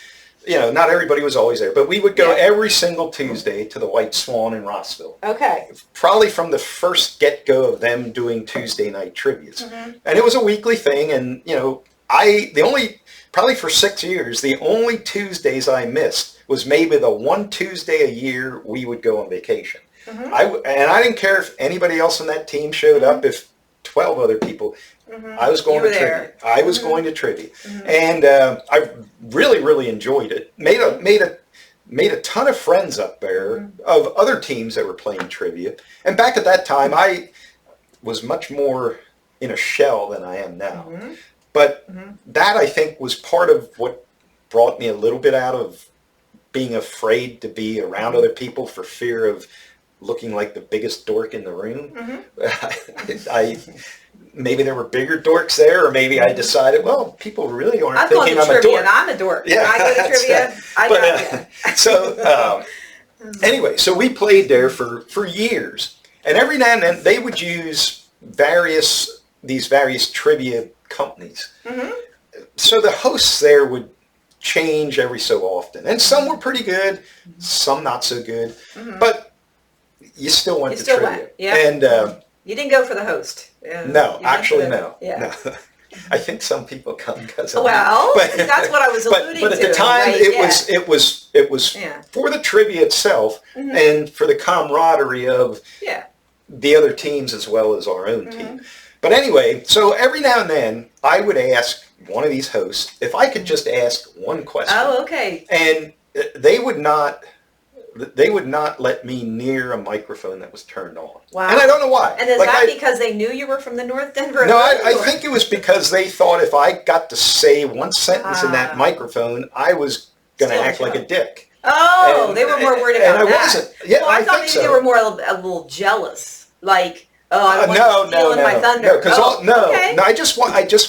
not everybody was always there, but we would go every single Tuesday to the White Swan in Rossville. Okay. Probably from the first get-go of them doing Tuesday night trivias. And it was a weekly thing, and, probably for 6 years, the only Tuesdays I missed was maybe the one Tuesday a year we would go on vacation. I didn't care if anybody else on that team showed up, if 12 other people, I was going to trivia. I was going to trivia. And I really, really enjoyed it. Made a ton of friends up there of other teams that were playing trivia. And back at that time, I was much more in a shell than I am now. But that, I think, was part of what brought me a little bit out of being afraid to be around other people for fear of looking like the biggest dork in the room. Maybe there were bigger dorks there, or maybe I decided, well, people really aren't thinking I'm a dork. And I'm a dork. Yeah, I go to trivia. Anyway, so we played there for years, and every now and then they would use these various trivia companies. So the hosts there would change every so often, and some were pretty good, some not so good, but you still went to trivia. And you didn't go for the host. No, actually, no. No. I think some people come because of that's what I was alluding to. But at the time, it was for the trivia itself and for the camaraderie of the other teams as well as our own team. But anyway, so every now and then I would ask one of these hosts if I could just ask one question. Oh, okay. And they would not let me near a microphone that was turned on. Wow. And I don't know why. And is that because they knew you were from the North Denver? No, I think it was because they thought if I got to say one sentence in that microphone, I was going to act like a dick. Oh, and they were more worried about that. And I wasn't. Yeah, I thought maybe they were more a little jealous. Like, I don't want my thunder. No, I just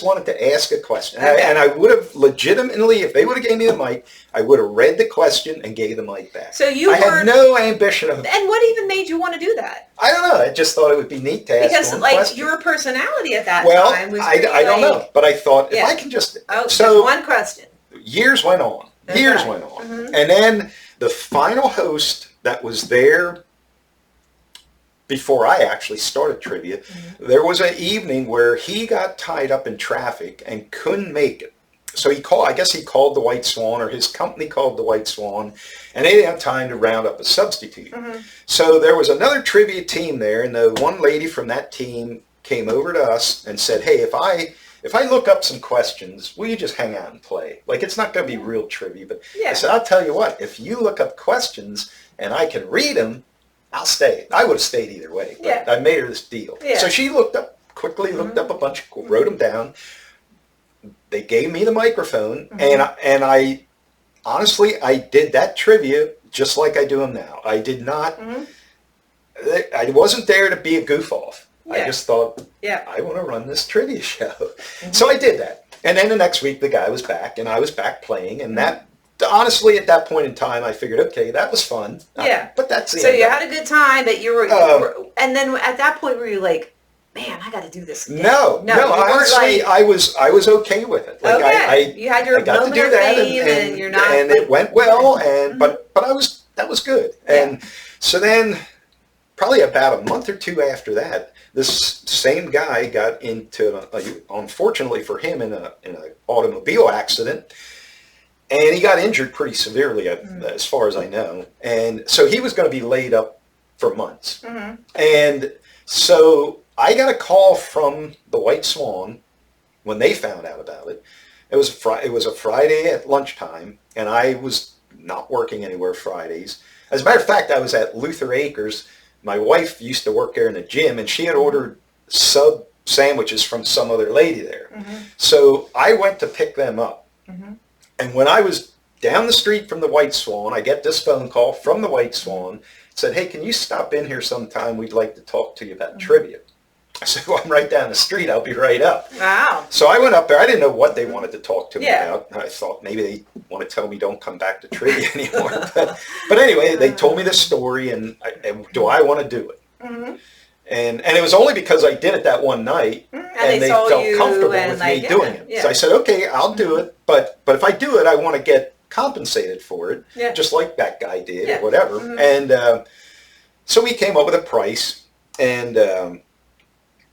wanted to ask a question, and I would have legitimately, if they would have gave me the mic, I would have read the question and gave the mic back. So I had no ambition of. And what even made you want to do that? I don't know. I just thought it would be neat to ask one question. Your personality at that time was. I don't know, but I thought if I can just. So one question. Years went on. And then the final host that was there. Before I actually started trivia, there was an evening where he got tied up in traffic and couldn't make it. So he called the White Swan, or his company called the White Swan, and they didn't have time to round up a substitute. So there was another trivia team there, and the one lady from that team came over to us and said, hey, if I look up some questions, will you just hang out and play? Like, it's not going to be real trivia, but I said, I'll tell you what, if you look up questions and I can read them, I'll stay. I would have stayed either way, but I made her this deal. So she looked up a bunch, wrote them down. They gave me the microphone, and I honestly, I did that trivia just like I do them now. I did not, I wasn't there to be a goof off. I just thought, I want to run this trivia show. So I did that. And then the next week, the guy was back, and I was back playing, and that, honestly, at that point in time, I figured, okay, that was fun. But that's the end. So you had a good time, but you were, and then at that point, were you like, man, I got to do this again? No. Honestly, I was okay with it. Like, you had your moment of fame, and you're not. And it went well, and but that was good. And so then, probably about a month or two after that, this same guy got into, unfortunately for him, in an automobile accident. And he got injured pretty severely, as far as I know. And so he was going to be laid up for months. And so I got a call from the White Swan when they found out about it. It was a Friday at lunchtime, and I was not working anywhere Fridays. As a matter of fact, I was at Luther Acres. My wife used to work there in the gym, and she had ordered sub sandwiches from some other lady there. So I went to pick them up. And when I was down the street from the White Swan, I get this phone call from the White Swan. It said, "Hey, can you stop in here sometime? We'd like to talk to you about trivia." I said, "Well, I'm right down the street. I'll be right up." Wow. So I went up there. I didn't know what they wanted to talk to me about. I thought maybe they want to tell me don't come back to trivia anymore. But anyway, they told me the story, and do I want to do it? And it was only because I did it that one night, and they felt comfortable with me doing it. So I said, "Okay, I'll do it. But if I do it, I want to get compensated for it, just like that guy did or whatever." And so we came up with a price, and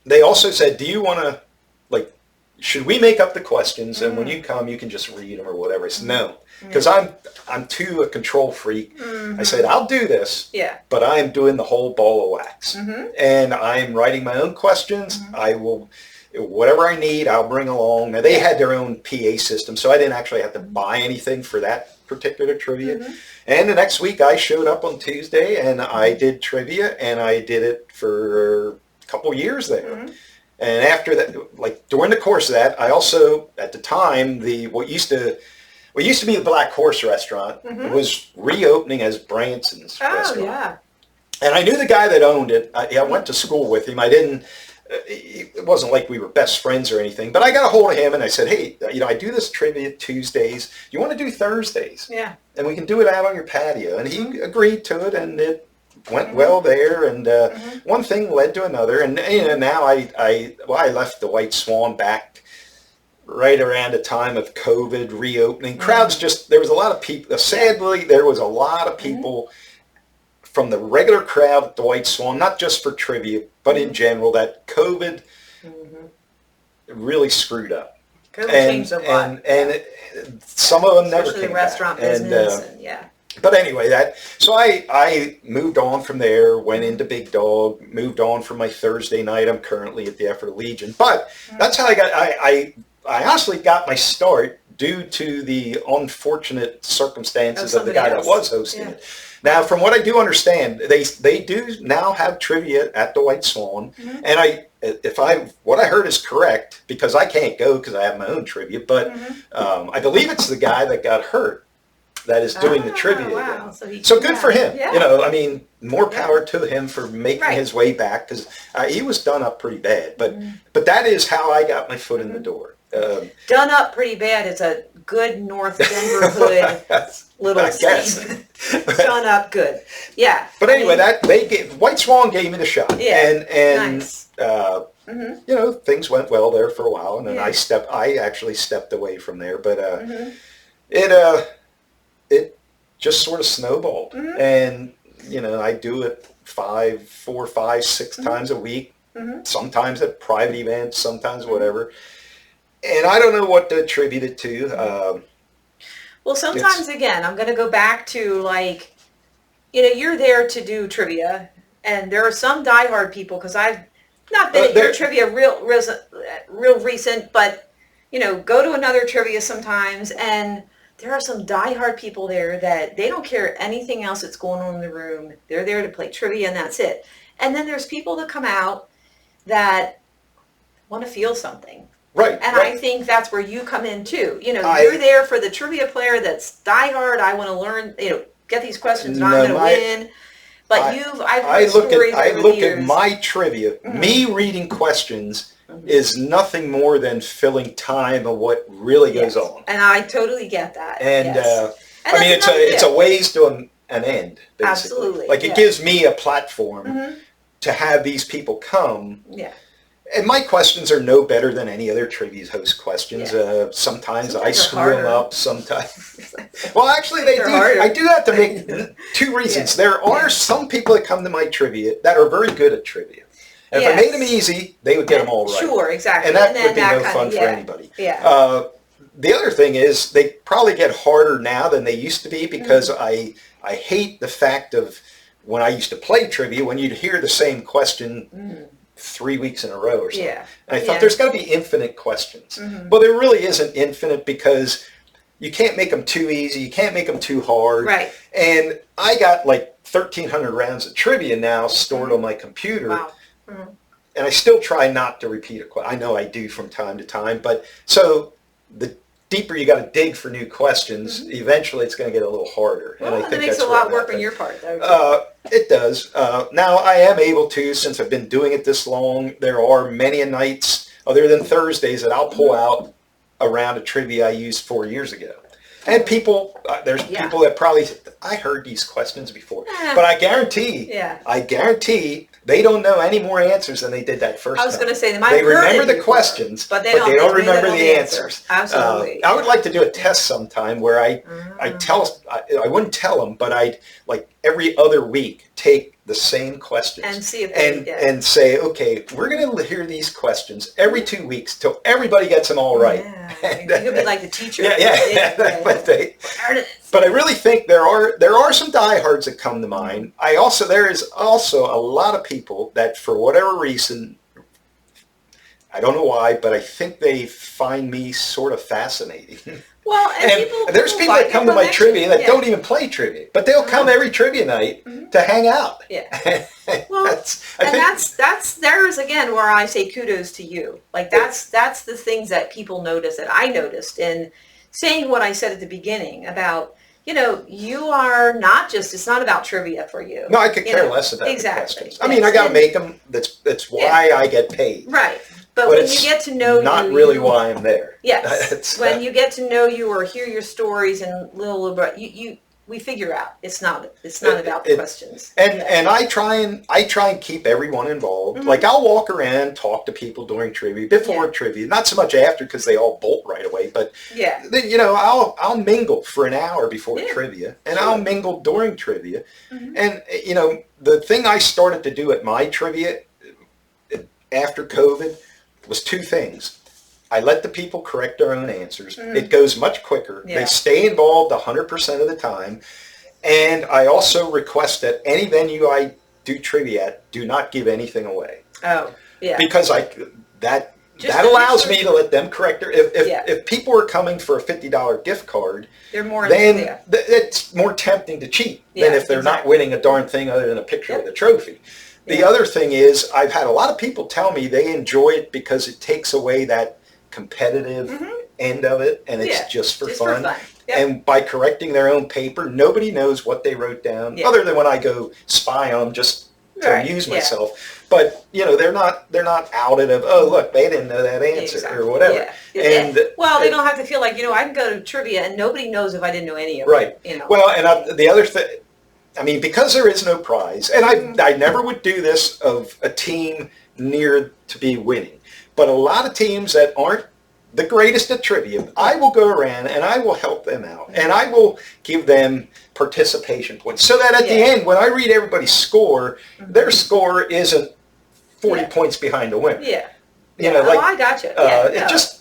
they also said, "Do you want to, like, should we make up the questions, and when you come, you can just read them or whatever?" I said, "No, because I'm too a control freak." I said, "I'll do this, but I am doing the whole ball of wax, and I am writing my own questions. I will, whatever I need, I'll bring along." Now, they had their own PA system, so I didn't actually have to buy anything for that particular trivia. And the next week, I showed up on Tuesday, and I did trivia, and I did it for a couple years there. And after that, like during the course of that, I also, at the time, what used to be the Black Horse restaurant was reopening as Branson's restaurant. And I knew the guy that owned it. I went to school with him. It wasn't like we were best friends or anything, but I got a hold of him and I said, "Hey, I do this trivia Tuesdays. You want to do Thursdays? And we can do it out on your patio." And he agreed to it, and it went well there, and one thing led to another, and now I left the White Swan back right around the time of COVID reopening. Crowds there was a lot of people. Sadly, there was a lot of people from the regular crowd at the White Swan, not just for trivia, but in general, that COVID really screwed up. COVID changed a lot. And some of them never came came restaurant back. business, But anyway, so I moved on from there, went into Big Dog, moved on from my Thursday night. I'm currently at the Effort Legion. But that's how I honestly got my start due to the unfortunate circumstances of the guy that was hosting it. Now, from what I do understand, they do now have trivia at the White Swan, and what I heard is correct, because I can't go because I have my own trivia, but I believe it's the guy that got hurt that is doing the trivia. Wow. So good for him. I mean, more power to him for making his way back, because he was done up pretty bad. But that is how I got my foot in the door. Done up pretty bad is a good North Denver hood little statement. Done up good. But anyway, White Swan gave me the shot. And nice. Things went well there for a while, and then I actually stepped away from there. But it just sort of snowballed, and I do it 4, 5, 6 times a week. Sometimes at private events, sometimes whatever. And I don't know what to attribute it to. Well, sometimes, again, I'm going to go back to, like, you're there to do trivia, and there are some diehard people, because I've not been at your trivia real recent, but, go to another trivia sometimes, and there are some diehard people there that they don't care anything else that's going on in the room. They're there to play trivia, and that's it. And then there's people that come out that want to feel something. Right. And I think that's where you come in too. You're there for the trivia player that's diehard. I want to learn, get these questions, and I'm going to win. But I've heard stories over the years. At my trivia. Me reading questions is nothing more than filling time of what really goes on. And I totally get that. And I mean, it's a ways to an end, basically. Absolutely. Like, it gives me a platform to have these people come. And my questions are no better than any other trivia host questions. Sometimes I screw them up. Sometimes, well, actually, they do. Harder. I do have to make 2 reasons. There are some people that come to my trivia that are very good at trivia. And if I made them easy, they would get them all right. Sure, exactly. And that would be no fun for anybody. The other thing is, they probably get harder now than they used to be, because I hate the fact of when I used to play trivia, when you'd hear the same question 3 weeks in a row or something. Yeah. And I thought there's got to be infinite questions. Well, there really isn't infinite because you can't make them too easy. You can't make them too hard. Right. And I got like 1,300 rounds of trivia now stored on my computer. Wow. And I still try not to repeat a question. I know I do from time to time. But so the deeper you got to dig for new questions, eventually it's going to get a little harder. Well, and I think that makes that's a lot of where I'm work at. on your part, though. It does. Now I am able to, since I've been doing it this long, there are many nights other than Thursdays that I'll pull out a round of trivia I used 4 years ago. And people, there's people that probably, I heard these questions before, but I guarantee they don't know any more answers than they did that first time. I was going to say, they remember the questions, but they don't remember the answers. Absolutely. I would like to do a test sometime where I wouldn't tell them, but I'd like every other week take the same questions and see if and say, okay, we're going to hear these questions every 2 weeks till everybody gets them all right. And, you could be like the teacher. But I really think there are some diehards that come to mind. There is also a lot of people that for whatever reason, I don't know why, but I think they find me sort of fascinating. Well, and there's people that come to my trivia that don't even play trivia, but they'll come every trivia night to hang out. Yeah. Well, that's there's again where I say kudos to you. Like that's the things that people notice that I noticed in saying what I said at the beginning about, you are not just, it's not about trivia for you. No, I could care less about the questions. I mean, Yes. I got to make them. That's why I get paid. Right. But when you get to know not really why I'm there. Yes. When you get to know you or hear your stories and we figure out it's not about the questions. And I try and keep everyone involved. Like I'll walk around, talk to people during trivia, before trivia, not so much after because they all bolt right away, but I'll mingle for an hour before trivia, and I'll mingle during trivia. And the thing I started to do at my trivia after COVID was two things. I let the people correct their own answers. It goes much quicker. They stay involved 100% of the time. And I also request that any venue I do trivia at, do not give anything away. Oh, yeah. Because that allows me to let them correct their... If people are coming for a $50 gift card, they're more then it's more tempting to cheat than if they're not winning a darn thing other than a picture of the trophy. The other thing is, I've had a lot of people tell me they enjoy it because it takes away that competitive end of it, and it's just for fun. Yep. And by correcting their own paper, nobody knows what they wrote down, other than when I go spy on them just to amuse myself. But they're not outed of, oh look, they didn't know that answer or whatever. And they don't have to feel like I can go to trivia and nobody knows if I didn't know any of it. Right. Well, and the other thing. I mean, because there is no prize, and I never would do this of a team near to be winning, but a lot of teams that aren't the greatest at trivia, I will go around and I will help them out, and I will give them participation points, so that at the end, when I read everybody's score, their score isn't 40 points behind the winner. I gotcha.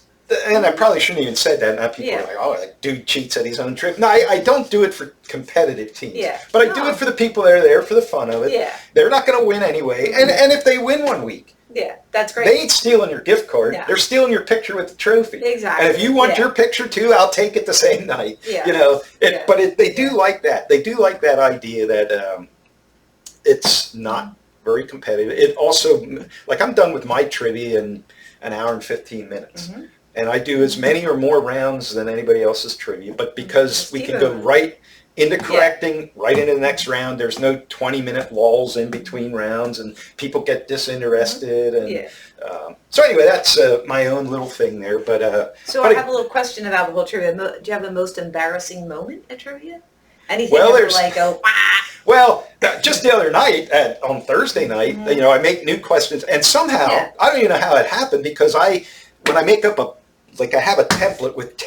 And I probably shouldn't even said that. Now people are like, oh, that dude cheats at his own trip. No, I don't do it for competitive teams. But I do it for the people that are there for the fun of it. They're not going to win anyway. And if they win one week, that's great. They ain't stealing your gift card. They're stealing your picture with the trophy. Exactly. And if you want your picture too, I'll take it the same night. But they do like that. They do like that idea that it's not very competitive. It also, like I'm done with my trivia in an hour and 15 minutes. And I do as many or more rounds than anybody else's trivia, but because we can go right into correcting, right into the next round, there's no 20-minute lulls in between rounds, and people get disinterested. And so anyway, that's my own little thing there. But I have a little question about the whole trivia. Do you have the most embarrassing moment at trivia? Anything just the other night, on Thursday night, I make new questions, and somehow, I don't even know how it happened, because when I make up I have a template with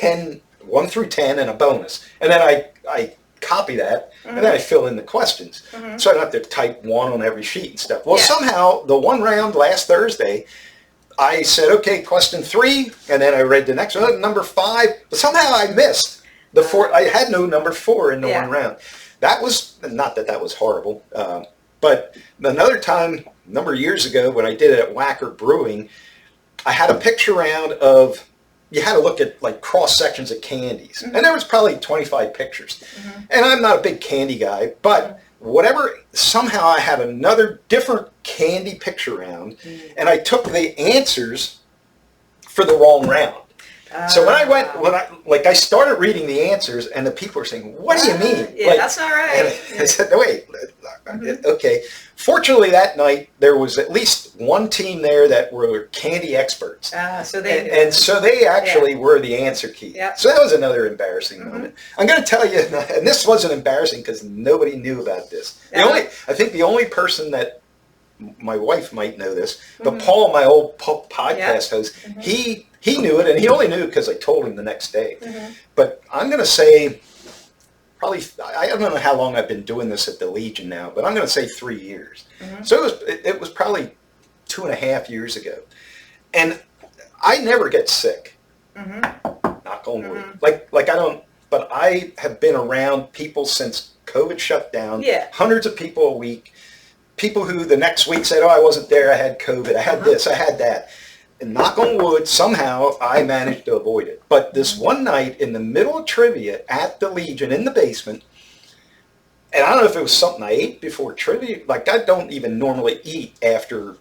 1 through 10 and a bonus. And then I copy that, and then I fill in the questions. So I don't have to type 1 on every sheet and stuff. Well, somehow, the one round last Thursday, I said, okay, question 3, and then I read the next one, number 5. But somehow I missed the 4. I had no number 4 in the one round. That was, not that was horrible, but another time, a number of years ago when I did it at Wacker Brewing, I had a picture round of, you had to look at like cross sections of candies. And there was probably 25 pictures. And I'm not a big candy guy, but whatever, somehow I had another different candy picture round, and I took the answers for the wrong round. So when I started reading the answers, and the people were saying, "What do you mean?" Yeah, like, that's not right. And I said, "No, wait, okay." Fortunately, that night there was at least one team there that were candy experts, So they and so they actually were the answer key. Yeah. So that was another embarrassing moment. I'm going to tell you, and this wasn't embarrassing because nobody knew about this. I think the only person that, my wife might know this, but Paul, my old podcast host, he knew it, and he only knew because I told him the next day. But I'm going to say, probably, I don't know how long I've been doing this at the Legion now, but I'm going to say 3 years. So it was probably 2.5 years ago. And I never get sick. Knock on wood. Like I don't, but I have been around people since COVID shut down. Hundreds of people a week. People who the next week said, "Oh, I wasn't there, I had COVID, I had this, I had that." And knock on wood, somehow I managed to avoid it. But this one night in the middle of trivia at the Legion in the basement, and I don't know if it was something I ate before trivia, like I don't even normally eat after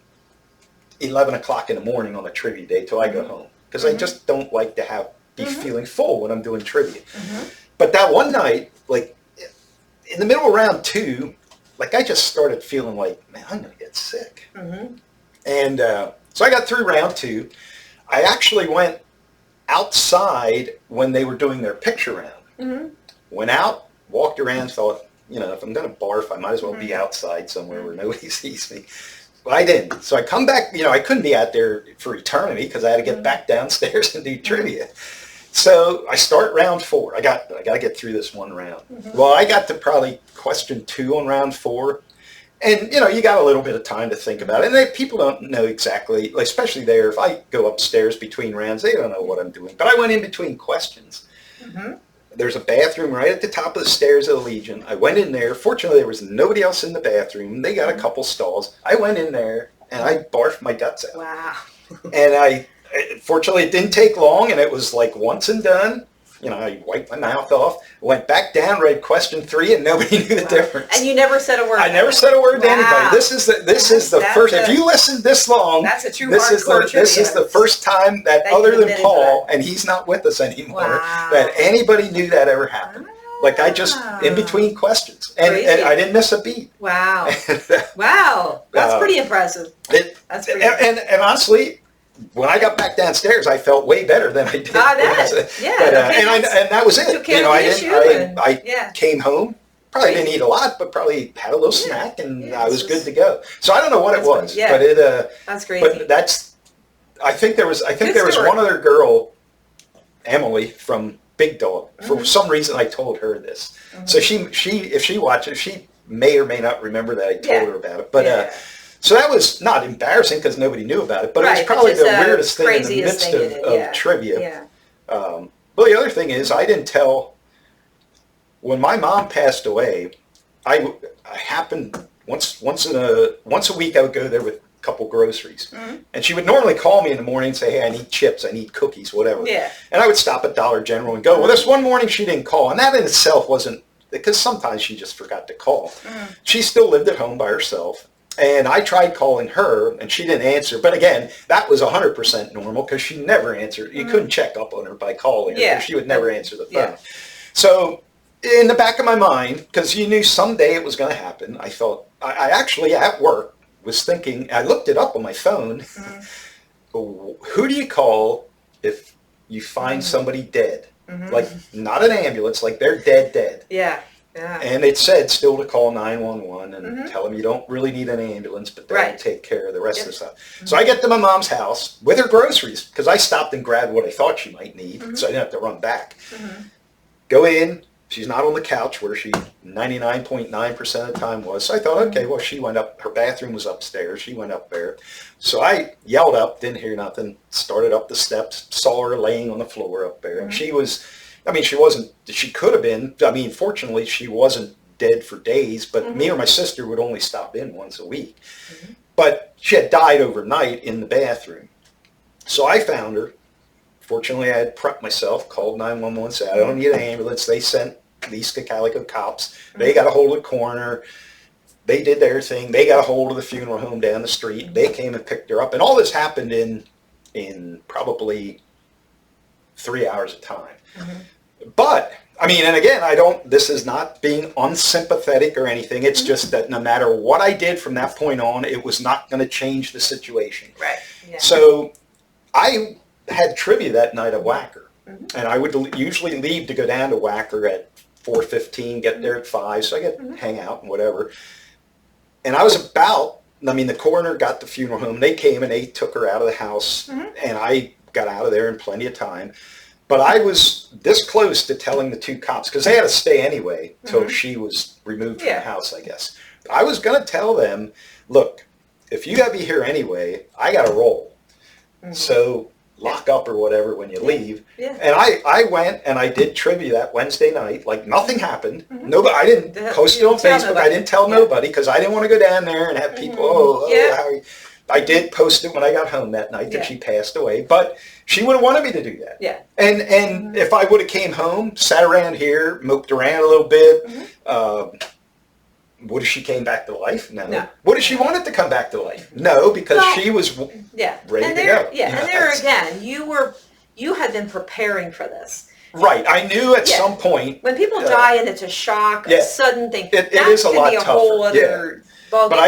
11 o'clock in the morning on a trivia day till I go home. Because I just don't like to be feeling full when I'm doing trivia. But that one night, like in the middle of round 2, like I just started feeling like, man, I'm going to get sick. And so I got through round 2. I actually went outside when they were doing their picture round. Went out, walked around, thought, if I'm going to barf, I might as well be outside somewhere where nobody sees me. But I didn't. So I come back, I couldn't be out there for eternity because I had to get back downstairs and do trivia. So I start round 4. I got to get through this one round. Well, I got to probably question 2 on round 4. And, you got a little bit of time to think about it. And people don't know exactly, especially there, if I go upstairs between rounds, they don't know what I'm doing. But I went in between questions. There's a bathroom right at the top of the stairs of the Legion. I went in there. Fortunately, there was nobody else in the bathroom. They got a couple stalls. I went in there, and I barfed my guts out. Wow. And fortunately, it didn't take long, and it was like once and done. I wiped my mouth off, went back down, read question 3, and nobody knew the difference. And you never said a word. I never said a word to anybody. This is the first. If you listened this long, that's a true this is the first time that other than Paul, and he's not with us anymore, that anybody knew that ever happened. Like I just in between questions, and I didn't miss a beat. Wow, wow, that's pretty impressive. That's pretty. And honestly, when I got back downstairs, I felt way better than I did. And that was it. I came home, probably didn't eat a lot, but probably had a little snack, and I was good to go. So I don't know what it was, but that's crazy. But I think there was one other girl, Emily from Big Dog. For some reason, I told her this. So if she watches, she may or may not remember that I told her about it, but. So that was not embarrassing because nobody knew about it, but it was probably the weirdest thing in the midst of trivia. Well, the other thing is I didn't tell, when my mom passed away, I happened once a week I would go there with a couple groceries. And she would normally call me in the morning and say, "Hey, I need chips, I need cookies, whatever." And I would stop at Dollar General and go. Well, this one morning she didn't call, and that in itself wasn't, because sometimes she just forgot to call. She still lived at home by herself. And I tried calling her, and she didn't answer. But again, that was 100% normal because she never answered. You couldn't check up on her by calling her because she would never answer the phone. So in the back of my mind, because you knew someday it was going to happen, I thought, I actually at work was thinking, I looked it up on my phone. Who do you call if you find somebody dead? Like not an ambulance, like they're dead. And it said still to call 911 and tell them you don't really need an ambulance, but they'll take care of the rest of the stuff. So I get to my mom's house with her groceries, because I stopped and grabbed what I thought she might need, so I didn't have to run back. Go in. She's not on the couch where she 99.9% of the time was. So I thought, okay, well, she went up. Her bathroom was upstairs. She went up there. So I yelled up, didn't hear nothing, started up the steps, saw her laying on the floor up there. And she was... she could have been, fortunately she wasn't dead for days, but me or my sister would only stop in once a week. but she had died overnight in the bathroom. So I found her. Fortunately, I had prepped myself, called 911, said, I don't need an ambulance. They sent these Calico cops. They got a hold of the coroner. They did their thing. They got a hold of the funeral home down the street. They came and picked her up. And all this happened in probably 3 hours of time. But, I mean, and again, this is not being unsympathetic or anything. It's just that no matter what I did from that point on, it was not going to change the situation. Right. Yeah. So I had trivia that night at Whacker. And I would usually leave to go down to Whacker at 4:15, get there at 5, so I get hang out and whatever. And I was the coroner got the funeral home. They came and they took her out of the house, and I got out of there in plenty of time. But I was this close to telling the 2 cops, because they had to stay anyway till she was removed from the house, I guess. I was going to tell them, look, if you got to be here anyway, I got to roll. So lock up or whatever when you leave. Yeah. And I went and I did trivia that Wednesday night. Like nothing happened. Nobody. I didn't post it on Facebook. I didn't tell nobody because I didn't want to go down there and have people, I did post it when I got home that night that she passed away. But she would have wanted me to do that. Yeah. And if I would have came home, sat around here, moped around a little bit, what if she came back to life? No. What if she wanted to come back to life? No, because she was ready to go. Yeah, and there again, you had been preparing for this. Right. I knew at some point. When people die and it's a shock, a sudden thing, it is a lot tougher. Whole other ballgame. But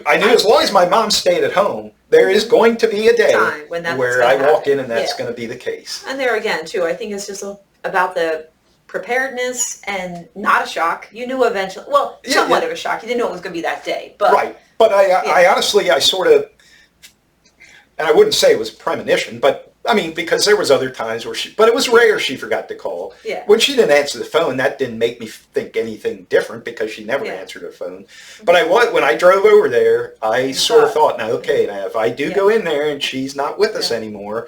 I knew as long as my mom stayed at home, there is going to be a day where I walk in and that's going to be the case. And there again, too, I think it's just about the preparedness and not a shock. You knew eventually, somewhat of a shock. You didn't know it was going to be that day. But right. But I honestly, I sort of, and I wouldn't say it was a premonition, but I mean, because there was other times where but it was rare she forgot to call. Yeah. When she didn't answer the phone, that didn't make me think anything different because she never answered her phone. But when I drove over there, I sort of thought, now if I do go in there and she's not with us anymore,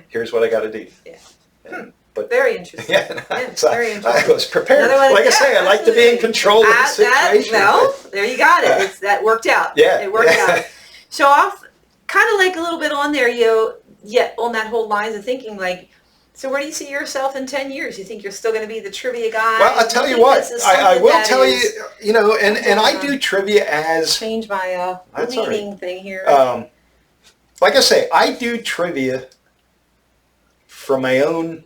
here's what I got to do. Yeah. But very interesting. Very interesting. I was prepared. Like I say, I like to be in control of the situation. There you got it. That worked out. Yeah. It worked out. So kind of like a little bit on there, on that whole lines of thinking, like, so where do you see yourself in 10 years? You think you're still going to be the trivia guy? Well, I'll tell you what. I will tell you, and I do trivia as... Change my leading thing here. Like I say, I do trivia for my own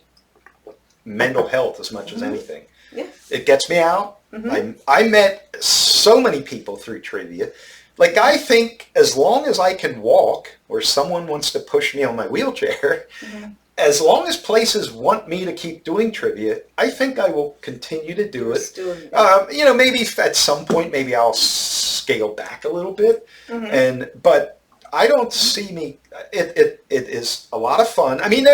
mental health as much as anything. Yeah. It gets me out. I met so many people through trivia. Like, I think as long as I can walk or someone wants to push me on my wheelchair, as long as places want me to keep doing trivia, I think I will continue to do it. Maybe at some point, maybe I'll scale back a little bit. But I don't see me, it is a lot of fun. I mean,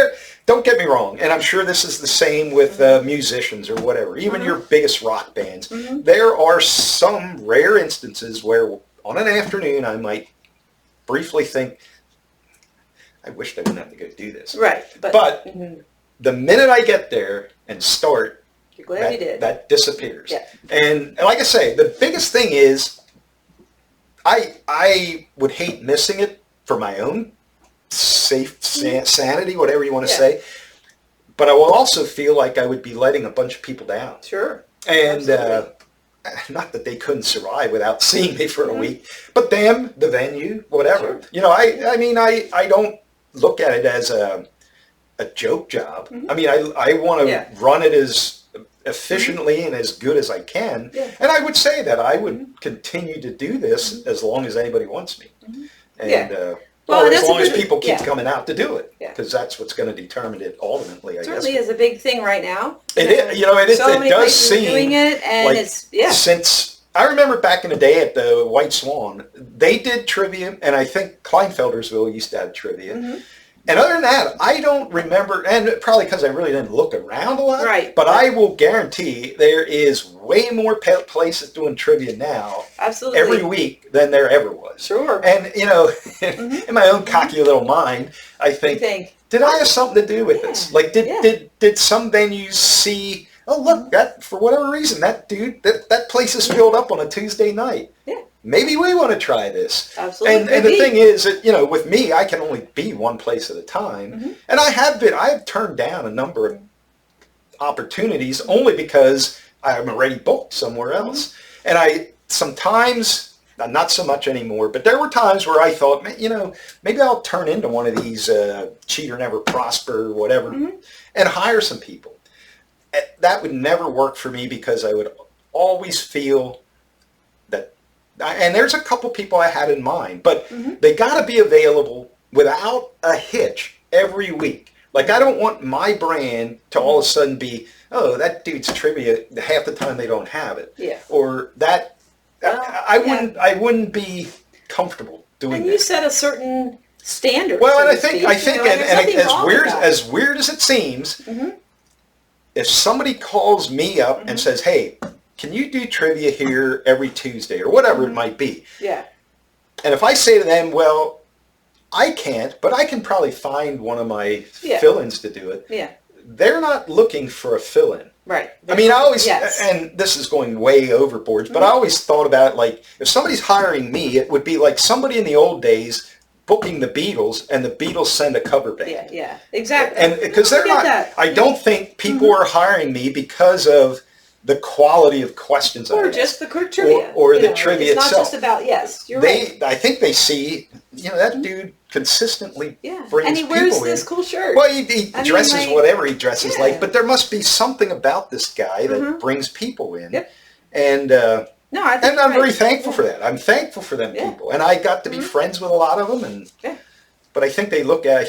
don't get me wrong, and I'm sure this is the same with musicians or whatever, even your biggest rock bands. There are some rare instances where on an afternoon I might briefly think, I wish I wouldn't have to go do this. Right. But the minute I get there and start, you're glad you did. That disappears. Yeah. And like I say, the biggest thing is I would hate missing it for my own sanity, whatever you want to say. But I will also feel like I would be letting a bunch of people down. Sure. And not that they couldn't survive without seeing me for a week, but them, the venue, whatever. Sure. I don't look at it as a joke job. I mean, I want to run it as efficiently and as good as I can. Yeah. And I would say that I would continue to do this as long as anybody wants me. And as long as people keep coming out to do it, because that's what's going to determine it ultimately, I guess. Certainly is a big thing right now. It is. It does seem doing it, and like since I remember back in the day at the White Swan, they did trivia, and I think Kleinfeldersville used to have trivia. And other than that, I don't remember, and probably because I really didn't look around a lot, but I will guarantee there is way more places doing trivia now every week than there ever was. Sure. And, in my own cocky little mind, I think did I have something to do with this? Like, did some venues see, oh, look, that for whatever reason, that dude, that place is filled up on a Tuesday night. Yeah. maybe we want to try this. Absolutely. And the thing is that, you know, with me, I can only be one place at a time. Mm-hmm. And I have turned down a number of opportunities only because I'm already booked somewhere else. Mm-hmm. And I sometimes, not so much anymore, but there were times where I thought, you know, maybe I'll turn into one of these cheater never prosper or whatever and hire some people. That would never work for me because I would always feel that, and there's a couple people I had in mind, but they got to be available without a hitch every week. Like, I don't want my brand to all of a sudden be, oh, that dude's trivia, half the time they don't have it. Yeah. Or that, I wouldn't be comfortable doing that. And you set a certain standard. Well, so and I think, and as weird as it seems, if somebody calls me up and says, hey, can you do trivia here every Tuesday or whatever it might be? Yeah. And if I say to them, well, I can't, but I can probably find one of my fill-ins to do it. Yeah. They're not looking for a fill-in. Right. I mean, I always, and this is going way overboard, but I always thought about it like, if somebody's hiring me, it would be like somebody in the old days booking the Beatles, and the Beatles send a cover band. Yeah, exactly. And because they're not, I don't think people are hiring me because of the quality of questions or just the trivia. Or the trivia itself. It's not just about, you're right. I think they see, you know, that dude consistently brings people in. And he wears this cool shirt. Well, he dresses whatever he dresses like, but there must be something about this guy that brings people in. Yep. And I'm very thankful for that. I'm thankful for them people. And I got to be friends with a lot of them, but I think they look at, I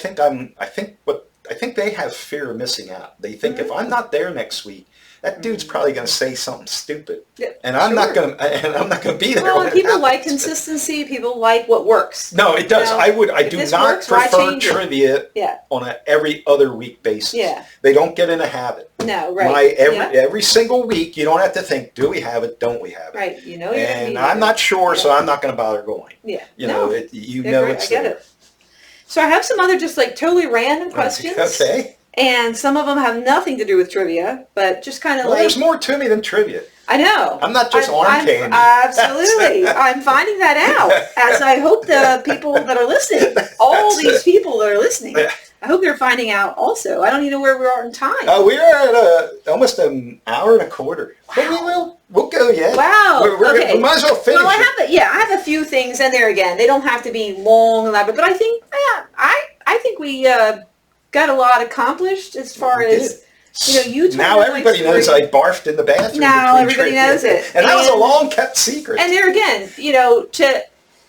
think they have fear of missing out. They think if I'm not there next week, that dude's probably going to say something stupid, and I'm not going to be there. Well, and people like consistency. People like what works. No, it does. You know, I do not prefer trivia on a every other week basis. Yeah, they don't get in a habit. No, right. Every single week, you don't have to think, do we have it? Don't we have it? Right. You know, and I'm not sure, so I'm not going to bother going. Yeah. You know, it's I get it. So I have some other just like totally random questions. Okay. And some of them have nothing to do with trivia, but just kind of like... there's more to me than trivia. I know. I'm not just arm candy. Absolutely. I'm finding that out, as I hope the people that are listening, all these people that are listening, I hope they're finding out also. I don't even know where we are in time. We are at almost an hour and a quarter. Wow. But we'll go yet. Wow. Okay. We might as well finish I have a few things in there again. They don't have to be long, elaborate, but I think, I think we... got a lot accomplished as far as, you know, you told now everybody knows I barfed in the bathroom. Now everybody knows it. And that was a long kept secret. And there again, you know, to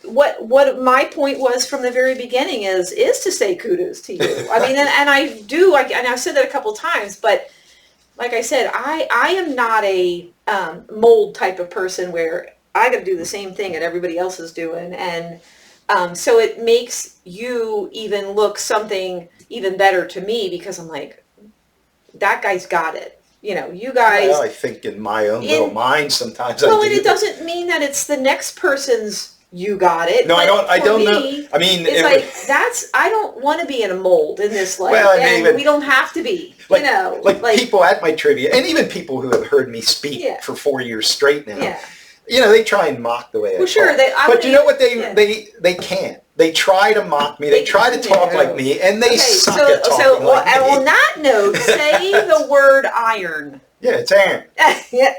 what my point was from the very beginning is to say kudos to you. I mean, and I do, and I've said that a couple times, but like I said, I am not a mold type of person where I got to do the same thing that everybody else is doing. And so it makes you even look something even better to me because I'm like, that guy's got it. You know, you guys... Well, I think in my own little mind sometimes Well, and it doesn't mean that it's the next person's you got it. No, I don't know. I mean... It's like, I don't want to be in a mold in this life. Well, I mean, we don't have to be, like, you know. Like people at my trivia, and even people who have heard me speak for 4 years straight now. Yeah. You know, they try and mock the way I talk. Sure. But you know what? They can't. They try to mock me. They try to talk like me, and they suck at talking like me. On that note, say the word iron. Yeah, it's iron. Yeah.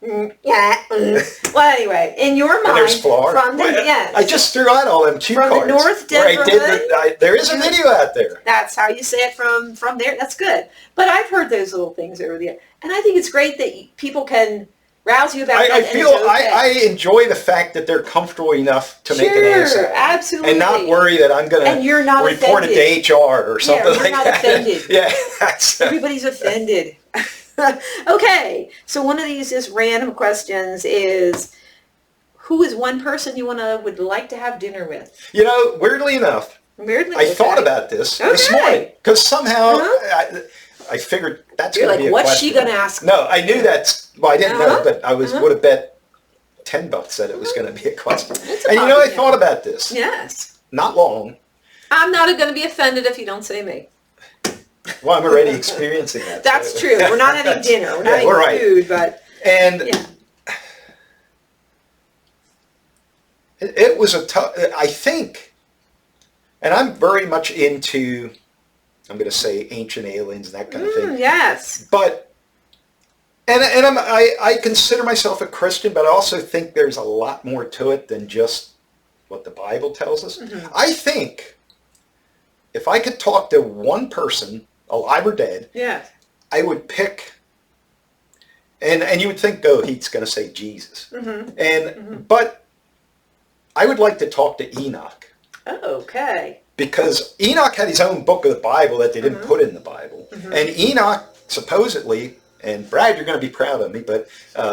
Well, anyway, in your mind, and there's floor. I just threw out all them cue cards. From the North Denver hood. There is a video out there. That's how you say it from there. That's good. But I've heard those little things over the years. And I think it's great that people can rouse you about that. I enjoy the fact that they're comfortable enough to make an ass out of it. Absolutely. And not worry that I'm going to report it to HR or something like that. You're not offended. Yeah. Everybody's offended. Okay. So one of these just random questions is, who is one person you would like to have dinner with? You know, weirdly enough, I thought about this morning because somehow I figured that's going to be a question. What's she going to ask? No, I knew I didn't know, but I would have bet $10 that it was going to be a question. And you know, I thought about this. Yes. Not long. I'm not going to be offended if you don't say me. Well, I'm already experiencing that. That's true. We're not having dinner. We're not having food, but... And it was a tough, I think, and I'm very much into, I'm going to say ancient aliens and that kind of thing. Yes. But, and I consider myself a Christian, but I also think there's a lot more to it than just what the Bible tells us. I think if I could talk to one person, alive or dead, I would pick, and you would think, oh, he's going to say Jesus. But I would like to talk to Enoch. Oh, okay. Because Enoch had his own book of the Bible that they didn't put in the Bible. And Enoch, supposedly, and Brad, you're going to be proud of me, but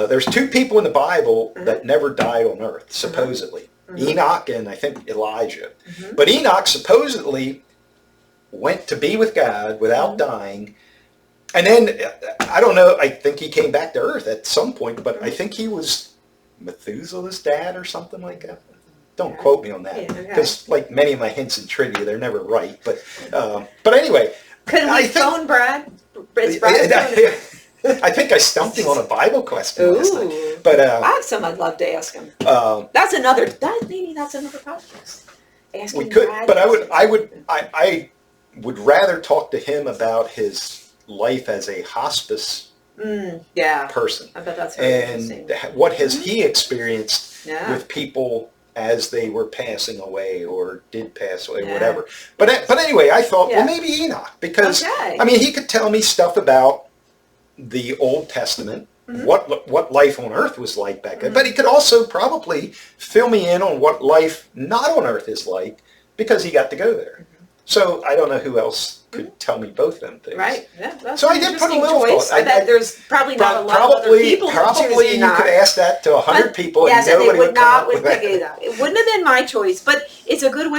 there's two people in the Bible that never died on earth, supposedly. Enoch and I think Elijah. But Enoch supposedly went to be with God without dying. And then, I don't know, I think he came back to earth at some point, but I think he was Methuselah's dad or something like that. Don't quote me on that, because like many of my hints and trivia, they're never right. But anyway. Could we phone Brad? I think I stumped him on a Bible question last night. But I have some I'd love to ask him. Maybe that's another podcast. Asking we could, Brad, but I would rather talk to him about his life as a hospice person. I bet that's very interesting. And what has he experienced with people as they were passing away or did pass away, whatever. But anyway, I thought, well, maybe Enoch, because I mean, he could tell me stuff about the Old Testament, what life on earth was like back then. But he could also probably fill me in on what life not on earth is like, because he got to go there. So I don't know who else could tell me both them things. Right. Yeah, that's so I did put a little choice. thought. I bet there's probably not a lot of other people Probably you could ask that to 100 people, and nobody would come up with that. It wouldn't have been my choice, but it's a good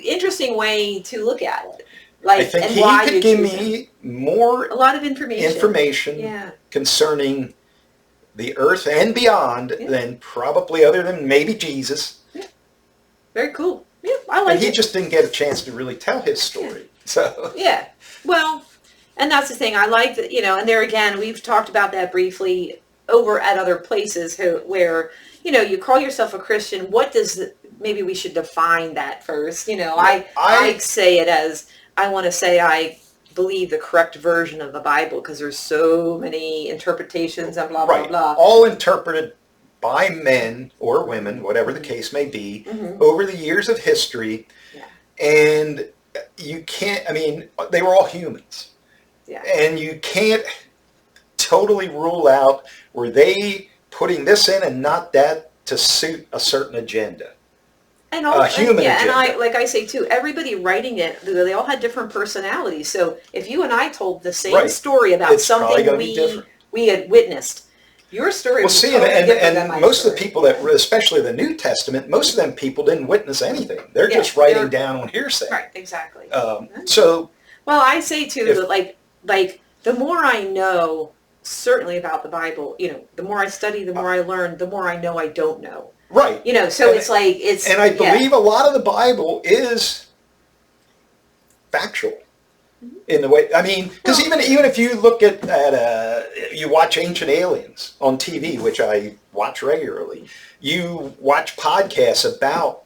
interesting way to look at it. Like, I think and he why could give me a lot of information concerning the earth and beyond than probably other than maybe Jesus. Yeah. Very cool. Yeah, I like it. And he just didn't get a chance to really tell his story. So well, and that's the thing. I like that, and there again, we've talked about that briefly over at other places where, you call yourself a Christian. What does maybe we should define that first. I say it as, I want to say I believe the correct version of the Bible, because there's so many interpretations and blah, blah, blah. All interpreted by men or women, whatever the case may be, over the years of history. And you can't, they were all humans. And you can't totally rule out, were they putting this in and not that to suit a certain agenda? And all, human agenda. And like I say too, everybody writing it, they all had different personalities. So if you and I told the same story about something we had witnessed, your story was totally different than my most story. Of the people that, especially the New Testament, most of them people didn't witness anything. They're just writing down on hearsay. Right, exactly. So, well, I say too that like the more I know, certainly about the Bible, the more I study, the more I learn, the more I know I don't know. Right. So it's and I believe a lot of the Bible is factual. In the way, because even if you look at you watch Ancient Aliens on TV, which I watch regularly, you watch podcasts about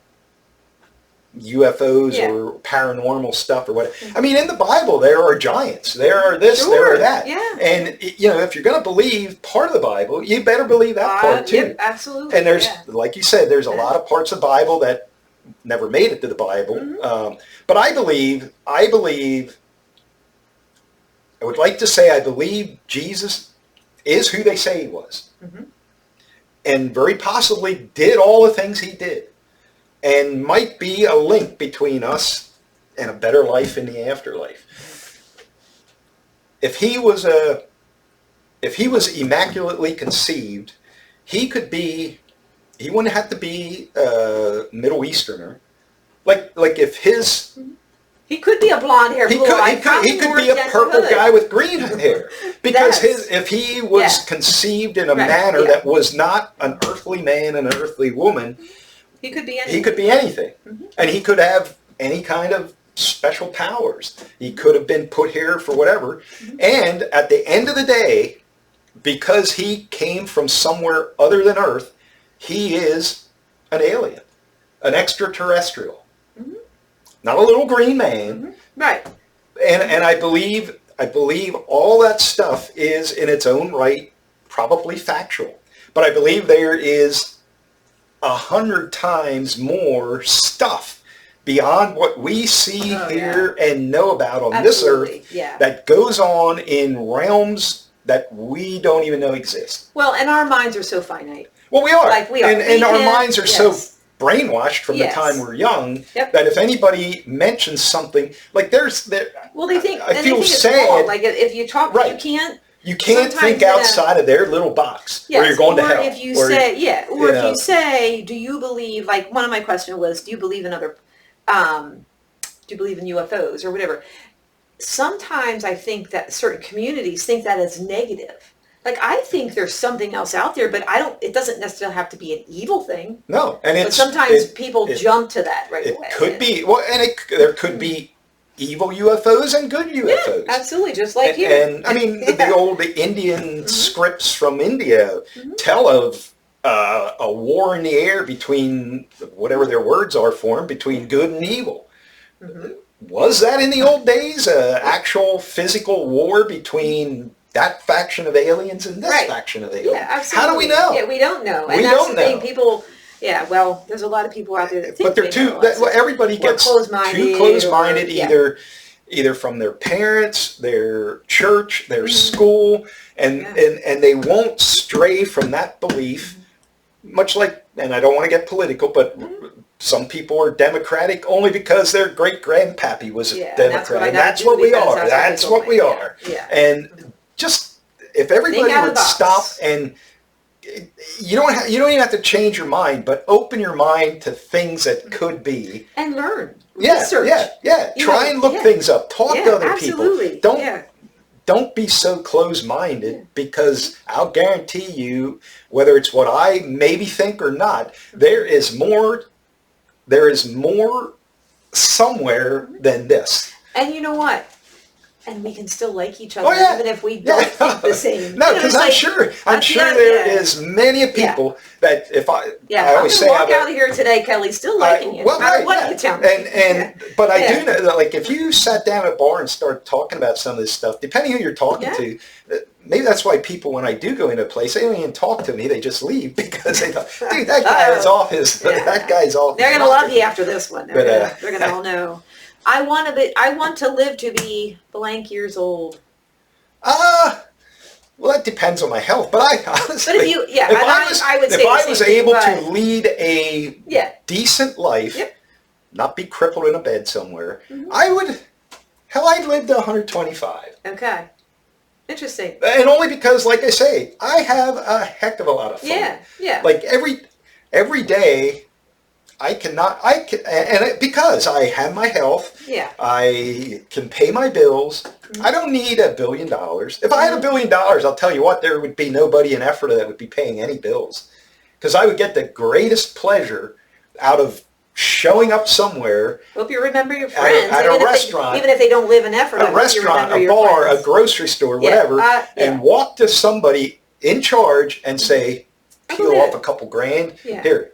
UFOs or paranormal stuff or what. In the Bible, there are giants. There are this, there are that. Yeah. And, if you're going to believe part of the Bible, you better believe that part too. Yep, absolutely. And there's, like you said, there's a lot of parts of the Bible that never made it to the Bible. But I believe, I would like to say I believe Jesus is who they say he was. And very possibly did all the things he did. And might be a link between us and a better life in the afterlife. If he was immaculately conceived, he wouldn't have to be a Middle Easterner. Like if his... He could be a blonde-haired blue. He could be a purple guy with green hair. Because if he was conceived in a manner that was not an earthly man and an earthly woman, he could be anything. He could be anything. And he could have any kind of special powers. He could have been put here for whatever. And at the end of the day, because he came from somewhere other than Earth, he is an alien. an extraterrestrial, not a little green man. Right. And I believe all that stuff is in its own right probably factual. But I believe there is 100 times more stuff beyond what we see, hear, and know about on this earth that goes on in realms that we don't even know exist. Well, and our minds are so finite. Well, we are. Like we are. And our minds are so brainwashed from the time we're young that if anybody mentions something, like well, they think, I feel it's sad. wrong. Like if you talk, you can't think outside of their little box where you're going to hell. If you say, if you say, do you believe, like one of my questions was, do you believe in do you believe in UFOs or whatever? Sometimes I think that certain communities think that is negative. Like, I think there's something else out there, but it doesn't necessarily have to be an evil thing. No. But sometimes people jump to that right away. It could be. Well, and there could be evil UFOs and good UFOs. Yeah, absolutely, just like here. And I mean, the old Indian scripts from India tell of a war in the air between, whatever their words are for them, between good and evil. Was that in the old days, actual physical war between that faction of aliens and this faction of aliens? Yeah, absolutely. How do we know? Yeah, we don't know. And we that's don't the thing. know. People, there's a lot of people out there that think but they're everybody gets too close-minded, either from their parents, their church, their school, and they won't stray from that belief, much like, and I don't want to get political, but some people are Democratic only because their great-grandpappy was a Democrat. And that's what we are. That's what we are. And just, if everybody would stop and you don't even have to change your mind, but open your mind to things that could be. And learn. Research. Try and look things up. Talk to other people. Don't be so close-minded, because I'll guarantee you, whether it's what I maybe think or not, there is more somewhere than this. And you know what? And we can still like each other even if we don't think the same. No, because I'm sure there is many people that if I always say I'm going to walk out of here today, Kelly, still liking you, no matter what you tell me. But I do know that, like, if you sat down at a bar and started talking about some of this stuff, depending who you're talking to, maybe that's why people, when I do go into a place, they don't even talk to me. They just leave because they go, dude, that guy is off his. That guy's off. They're going to love you after this one. They're going to all know. I want to live to be blank years old. Well, that depends on my health. But I honestly, if I was able to lead a decent life, not be crippled in a bed somewhere, I'd live to 125. Okay. Interesting. And only because, like I say, I have a heck of a lot of fun. Yeah. Like every day, because I have my health, I can pay my bills. I don't need $1 billion. If I had $1 billion, I'll tell you what, there would be nobody in Ephrata that would be paying any bills, because I would get the greatest pleasure out of showing up somewhere. Hope you remember your friends at a restaurant, even if they don't live in Ephrata. A restaurant, a bar, a grocery store, whatever, and walk to somebody in charge and say, peel off a couple grand. Here.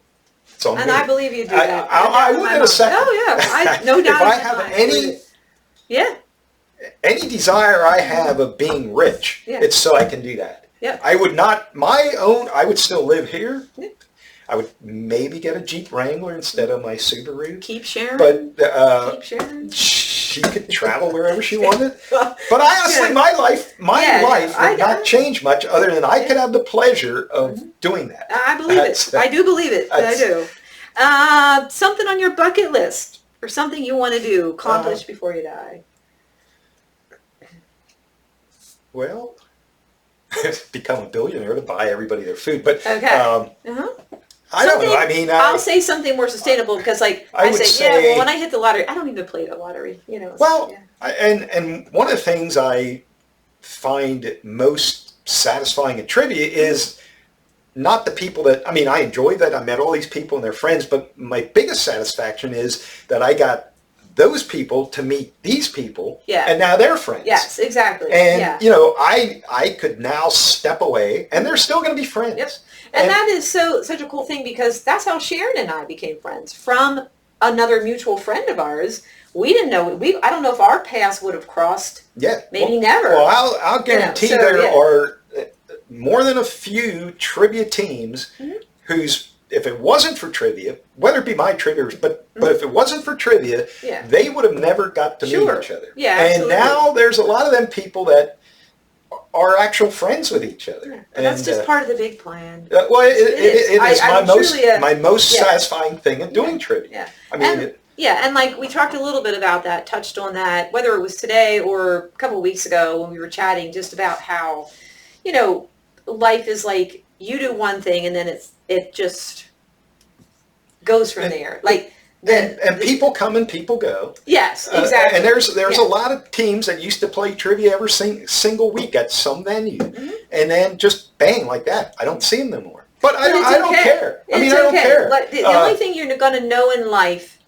And I believe you do that. I would in a second. Oh yeah, no doubt. If I have any desire I have of being rich, it's so I can do that. I would not, I would still live here. I would maybe get a Jeep Wrangler instead of my Subaru. Keep sharing. But keep sharing. She could travel wherever she wanted. But honestly, my life would not change much, other than I could have the pleasure of doing that. I believe it. I do believe it. I do. Something on your bucket list, or something you want to do, accomplish before you die. Well, become a billionaire to buy everybody their food. But I don't know. I mean, I'll say something more sustainable, because, like, I say, when I hit the lottery, I don't even play the lottery, Well, and one of the things I find most satisfying in trivia is not the people that, I enjoy that I met all these people and their friends, but my biggest satisfaction is that I got those people to meet these people, Yeah. and now they're friends. Yes, exactly. And, yeah. I could now step away, and they're still going to be friends. Yep. And that is such a cool thing, because that's how Sharon and I became friends. From another mutual friend of ours. We didn't know, I don't know if our paths would have crossed. Yeah. Maybe never. Well, I'll guarantee so, there are more than a few trivia teams whose, if it wasn't for trivia, whether it be my trivia, but if it wasn't for trivia, they would have never got to meet each other. Yeah, and absolutely. now there's a lot of them people that are actual friends with each other. Yeah, and that's just part of the big plan. Well, it is my most satisfying thing in doing trivia. Yeah. I mean, and like we talked a little bit about that, touched on that, whether it was today or a couple of weeks ago when we were chatting, just about how, life is like you do one thing and then it just goes from there. Like and people come and people go. Yes, exactly. And there's a lot of teams that used to play trivia every single week at some venue, and then just bang like that. I don't see them no more. But I don't care. I don't care. Like, the only thing you're going to know in life,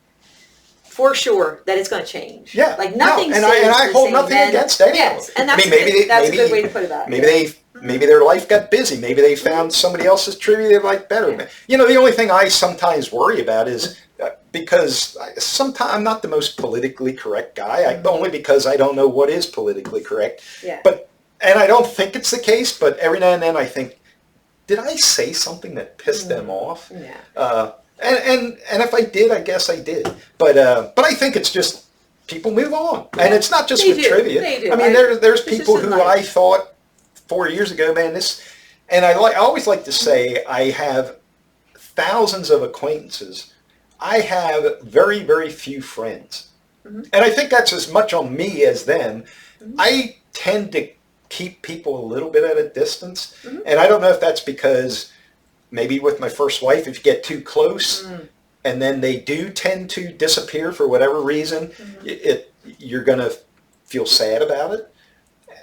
for sure, that it's going to change. Yeah. Like nothing. No, and I hold nothing against any of them. And that's that's a good way to put it about it. Maybe their life got busy. Maybe they found somebody else's trivia they like better. Yeah. The only thing I sometimes worry about is because sometimes I'm not the most politically correct guy. Only because I don't know what is politically correct. Yeah. And I don't think it's the case. But every now and then I think, did I say something that pissed them off? Yeah. And if I did, I guess I did. But I think it's just people move on, and it's not just with trivia. They do. I mean, there's people who I thought 4 years ago, man, and I always like to say I have thousands of acquaintances. I have very, very few friends, and I think that's as much on me as them. I tend to keep people a little bit at a distance, and I don't know if that's because maybe with my first wife, if you get too close, and then they do tend to disappear for whatever reason, you're going to feel sad about it.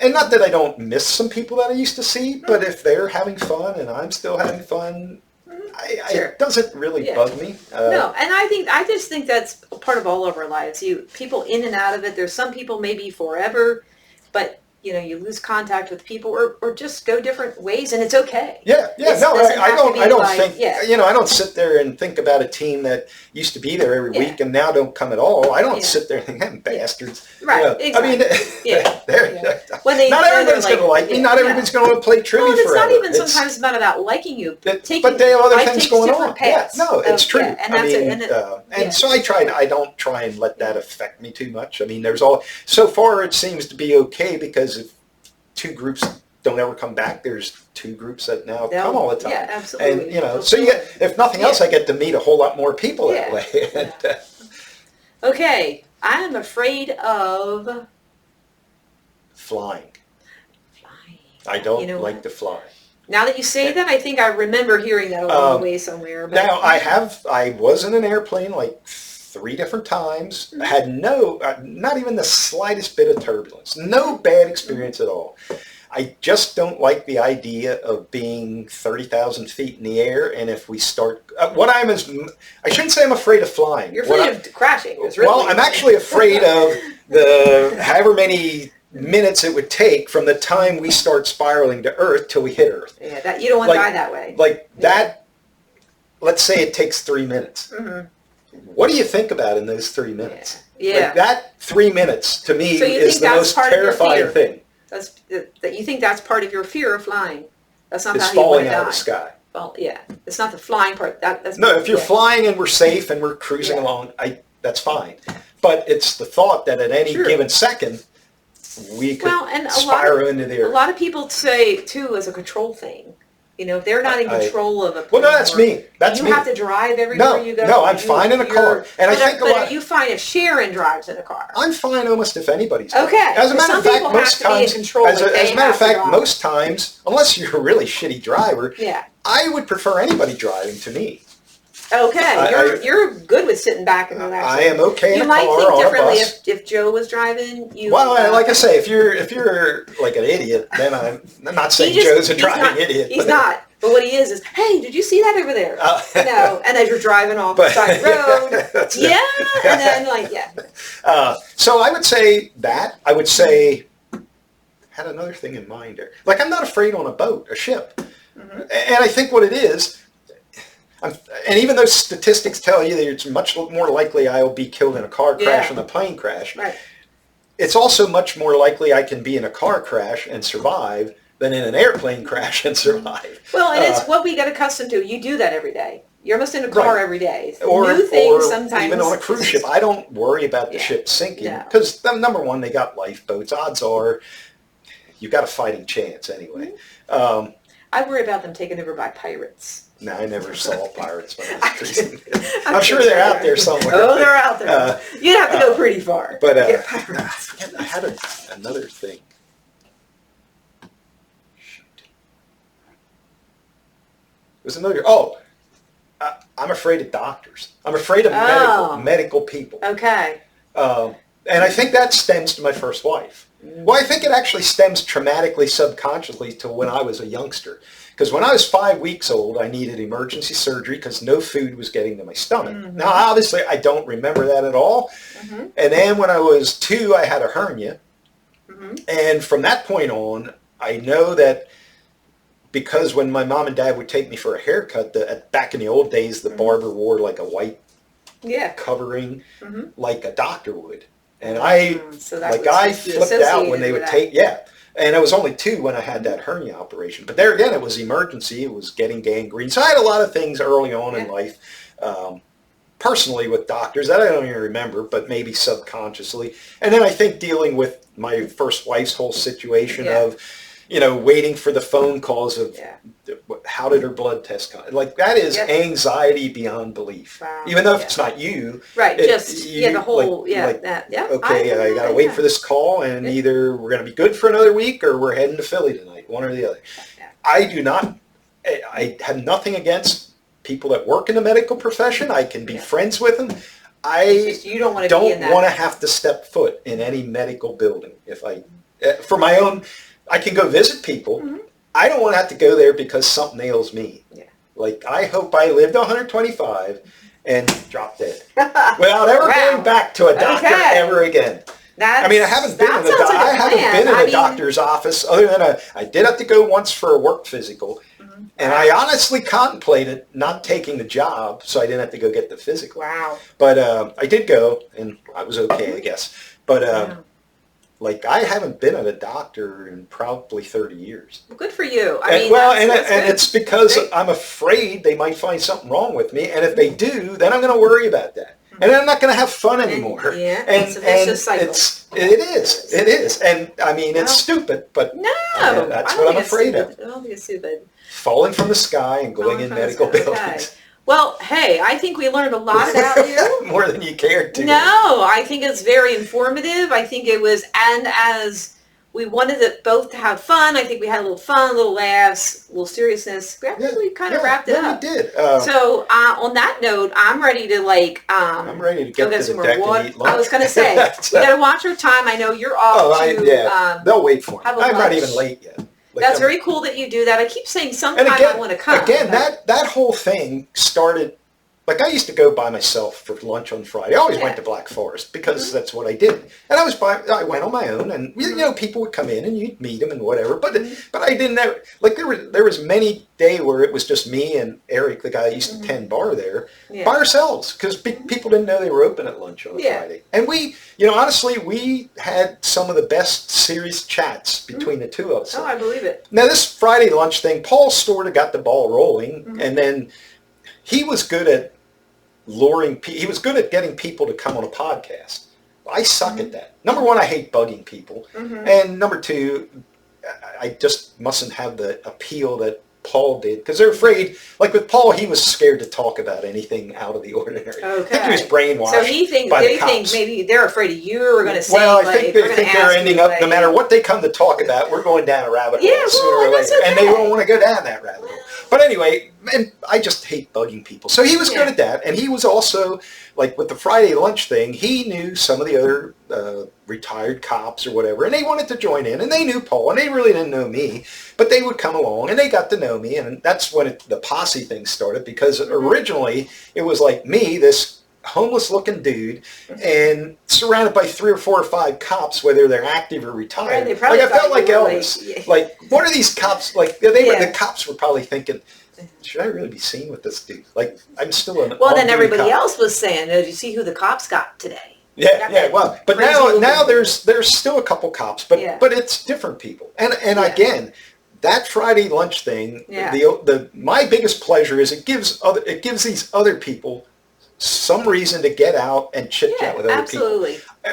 And not that I don't miss some people that I used to see, but if they're having fun and I'm still having fun, it doesn't really bug me. No, and I just think that's part of all of our lives. People in and out of it. There's some people maybe forever, but you lose contact with people or just go different ways, and it's okay. Yeah. I don't think, I don't sit there and think about a team that used to be there every week and now don't come at all. I don't sit there and think, them bastards. Right, exactly. Not everybody's going to like me. Not everybody's going to play trivia forever. It's not even sometimes not about liking you. But they have other things going on. Paths. No, it's true. And so I don't try and let that affect me too much. I mean, so far it seems to be okay, because if two groups don't ever come back, there's two groups that now come all the time. Yeah, absolutely. And so you get, if nothing else, I get to meet a whole lot more people that way. Okay, I am afraid of flying. I don't like to fly. Now that you say that, I think I remember hearing that along the way somewhere. But now I was in an airplane like 3 different times. I had not even the slightest bit of turbulence. No bad experience at all. I just don't like the idea of being 30,000 feet in the air, and if we start, I shouldn't say I'm afraid of flying. You're afraid of crashing. I'm actually afraid of the however many minutes it would take from the time we start spiraling to Earth till we hit Earth. Yeah, you don't want to die that way. That, let's say it takes 3 minutes. What do you think about in those 3 minutes? Yeah. That 3 minutes to me is the most terrifying thing. That you think that's part of your fear of flying. That's not it's how you want falling to out die. of the sky. Well, yeah, it's not the flying part. No, if you're flying and we're safe and we're cruising along, that's fine. But it's the thought that at any given second we could spiral into the earth. A lot of people say too, as a control thing. If they're not in control of a plane. Well, no, that's me. That's me. You have to drive everywhere you go. No, I'm fine in a car. And I think but you find if Sharon drives in a car. I'm fine almost if anybody's driving. Okay. As a matter of fact, most times, most times, unless you're a really shitty driver, I would prefer anybody driving to me. Okay, you're good with sitting back and relaxing. I am okay in you a might car think or a differently bus. if Joe was driving. Well, like I say, if you're like an idiot, then I'm not saying Joe's a driving idiot. He's not. But what he is, hey, did you see that over there? No. And as you're driving off the side of the road, yeah. And then like, yeah. So I would say that. I would say, had another thing in mind there. Like I'm not afraid on a boat, a ship. Mm-hmm. And I think what it is, and even though statistics tell you that it's much more likely I'll be killed in a car crash than a plane crash, right. It's also much more likely I can be in a car crash and survive than in an airplane crash and survive. Well, and it's what we get accustomed to. You do that every day. You're almost in a car every day. Or, new things or sometimes. even on a cruise ship. I don't worry about the ship sinking because number one, they got lifeboats. Odds are you've got a fighting chance anyway. Mm-hmm. I worry about them taken over by pirates. No, I never saw pirates when I was cruising. I'm sure they're out there somewhere. Oh, they're out there. You'd have to go pretty far. But I had another thing. Shoot. It was another. I'm afraid of doctors. I'm afraid of medical people. Okay. And I think that stems to my first wife. Well, I think it actually stems traumatically, subconsciously to when I was a youngster. Because when I was 5 weeks old, I needed emergency surgery because no food was getting to my stomach. Mm-hmm. Now, obviously, I don't remember that at all. Mm-hmm. And then when I was 2, I had a hernia. Mm-hmm. And from that point on, I know that because when my mom and dad would take me for a haircut, back in the old days, the barber wore like a white covering like a doctor would. And I flipped out when they would take, and I was only 2 when I had that hernia operation. But there again, it was emergency. It was getting gangrene. So I had a lot of things early on in life, personally with doctors that I don't even remember, but maybe subconsciously. And then I think dealing with my first wife's whole situation of, waiting for the phone calls of how did her blood test come? Like that is anxiety beyond belief. Wow. Even though if it's not you. Right. The whole, okay, I got to wait for this call and either we're going to be good for another week or we're heading to Philly tonight, one or the other. Yeah. I have nothing against people that work in the medical profession. I can be friends with them. You don't want to have to step foot in any medical building. For my own, I can go visit people. Mm-hmm. I don't want to have to go there because something ails me. Yeah. Like, I hope I lived 125 and dropped dead without ever going back to a doctor ever again. I haven't been in a doctor's office other than I did have to go once for a work physical. Mm-hmm. And I honestly contemplated not taking the job so I didn't have to go get the physical. Wow. But I did go and I was okay, I guess. But I haven't been at a doctor in probably 30 years. Well, good for you. And it's because I'm afraid they might find something wrong with me. And if they do, then I'm going to worry about that. Mm-hmm. And then I'm not going to have fun anymore. It's a vicious cycle. It is. And it's stupid, but that's what I'm afraid of. I don't think it's stupid. Falling from the sky and going in medical buildings. Okay. Well, hey, I think we learned a lot about you. More than you cared to. No, I think it's very informative. I think it was, and as we wanted it both to have fun, I think we had a little fun, a little laughs, a little seriousness. We kind of wrapped it up. We did. So on that note, I'm ready to I'm ready to get to some the more deck water. and eat lunch. I was going to say, we got to watch our time. I know you're off they'll wait for me. I'm not even late yet. That's very cool that you do that. I keep saying sometime I want to come. Again, that whole thing started, I used to go by myself for lunch on Friday. I always went to Black Forest because that's what I did. And I went on my own and, people would come in and you'd meet them and whatever. But I didn't ever, there was many day where it was just me and Eric, the guy that used to tend bar there, by ourselves because people didn't know they were open at lunch on a Friday. And we, honestly, we had some of the best serious chats between the two of us. Oh, I believe it. Now, this Friday lunch thing, Paul sort of got the ball rolling, and then he was good at he was good at getting people to come on a podcast. I suck at that. Number one, I hate bugging people. And number two, I just mustn't have the appeal that Paul did, because they're afraid, like with Paul, he was scared to talk about anything out of the ordinary. Okay. I think he was brainwashed. So they think maybe they're afraid of you or going to say, well, I think they think they're ending up, no matter what they come to talk about, we're going down a rabbit hole sooner or later. Okay. And they don't want to go down that rabbit hole. But anyway, and I just hate bugging people. So he was good at that. And he was also, like with the Friday lunch thing, he knew some of the other retired cops or whatever, and they wanted to join in, and they knew Paul, and they really didn't know me, but they would come along, and they got to know me, and that's when the posse thing started, because originally it was like me, this homeless-looking dude, and surrounded by 3 or 4 or 5 cops, whether they're active or retired. Right, like I felt like Elvis. Like, what are these cops like? The cops were probably thinking, should I really be seen with this dude? Like, I'm still an well, then everybody else was saying, "Oh, did you see who the cops got today?" Well, but now there's still a couple cops, but it's different people. And again, that Friday lunch thing, my biggest pleasure is it gives these other people some reason to get out and chit chat with other people.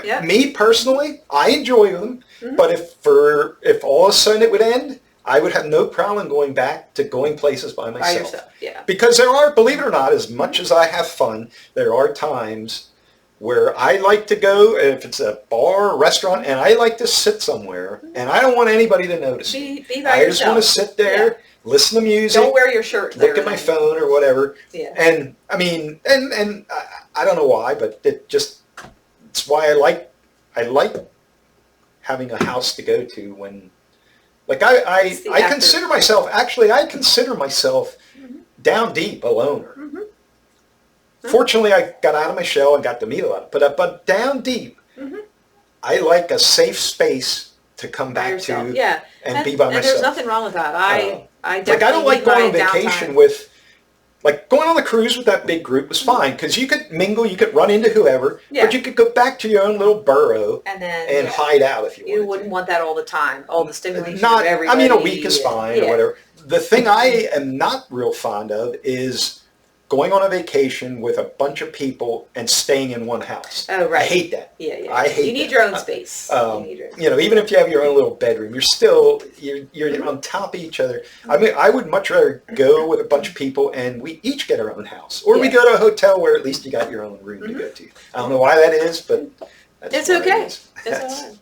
Yep. Me personally, I enjoy them, but if all of a sudden it would end, I would have no problem going back to going places by myself. By yourself, Because there are, believe it or not, as much as I have fun, there are times where I like to go, if it's a bar or restaurant, and I like to sit somewhere, and I don't want anybody to notice me. Be by yourself. I just want to sit there, listen to music. Don't wear your shirt. Look at my phone or whatever. Yeah. And I mean, and I don't know why, but it's why I like having a house to go to when, like I consider myself down deep a loner. Fortunately, I got out of my shell and got to meet a lot. But down deep, I like a safe space to come back to and be by myself. And there's nothing wrong with that. I definitely I don't like going on vacation with, like going on the cruise with that big group was fine because you could mingle, you could run into whoever, but you could go back to your own little burrow and hide out if you wanted. You wouldn't want that all the time, all the stimulation of everybody. I mean, a week is fine or whatever. The thing I am not real fond of is going on a vacation with a bunch of people and staying in one house. Oh, right. I hate that. Yeah. I hate You need your own space. Even if you have your own little bedroom, you're on top of each other. I mean, I would much rather go with a bunch of people and we each get our own house. Or we go to a hotel where at least you got your own room to go to. I don't know why that is, but it's okay. It's all right.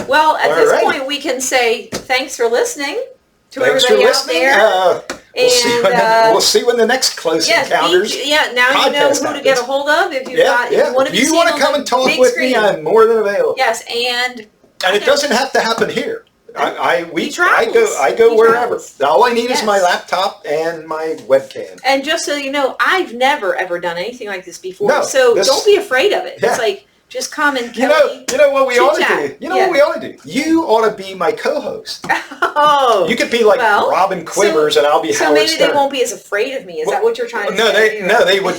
Well, at this point, we can say thanks for listening to everybody out there. We'll see when the next Close Encounters now you know who to get a hold of if you want to come and talk with me. I'm more than available. Yes, and it doesn't have to happen here. I go He wherever. travels. All I need is my laptop and my webcam. And just so you know, I've never ever done anything like this before. No, so don't be afraid of it. It's like just come and Kelly. You know what we ought to do? You know what we ought to do? You ought to be my co-host. Oh. You could be like Robin Quivers and I'll be Howard Stern. So maybe they won't be as afraid of me. Is that what you're trying to say? No, they would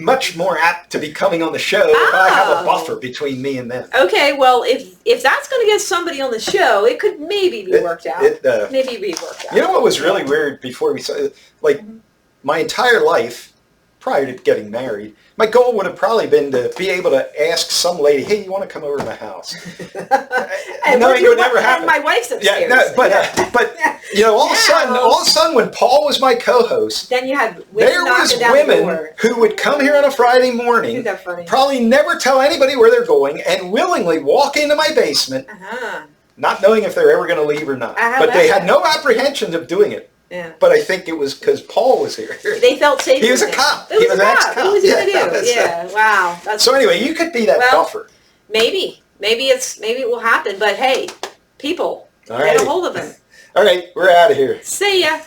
much more apt to be coming on the show if I have a buffer between me and them. Okay, well, if that's going to get somebody on the show, it could maybe be worked out. Maybe be worked out. You know what was really weird before we started? Like, my entire life, prior to getting married, my goal would have probably been to be able to ask some lady, "Hey, you want to come over to my house?" And knowing it would never happen. And my wife's upstairs. But all of a sudden, when Paul was my co-host, then you had women who would come here on a Friday morning, probably never tell anybody where they're going, and willingly walk into my basement, not knowing if they're ever going to leave or not. But they had no apprehension of doing it. Yeah. But I think it was because Paul was here. They felt safe. He was a cop. He was an ex-cop. What was he going to do? Yeah, wow. So anyway, you could be that buffer. Maybe it will happen. But hey, people, get a hold of him. All right, we're out of here. See ya.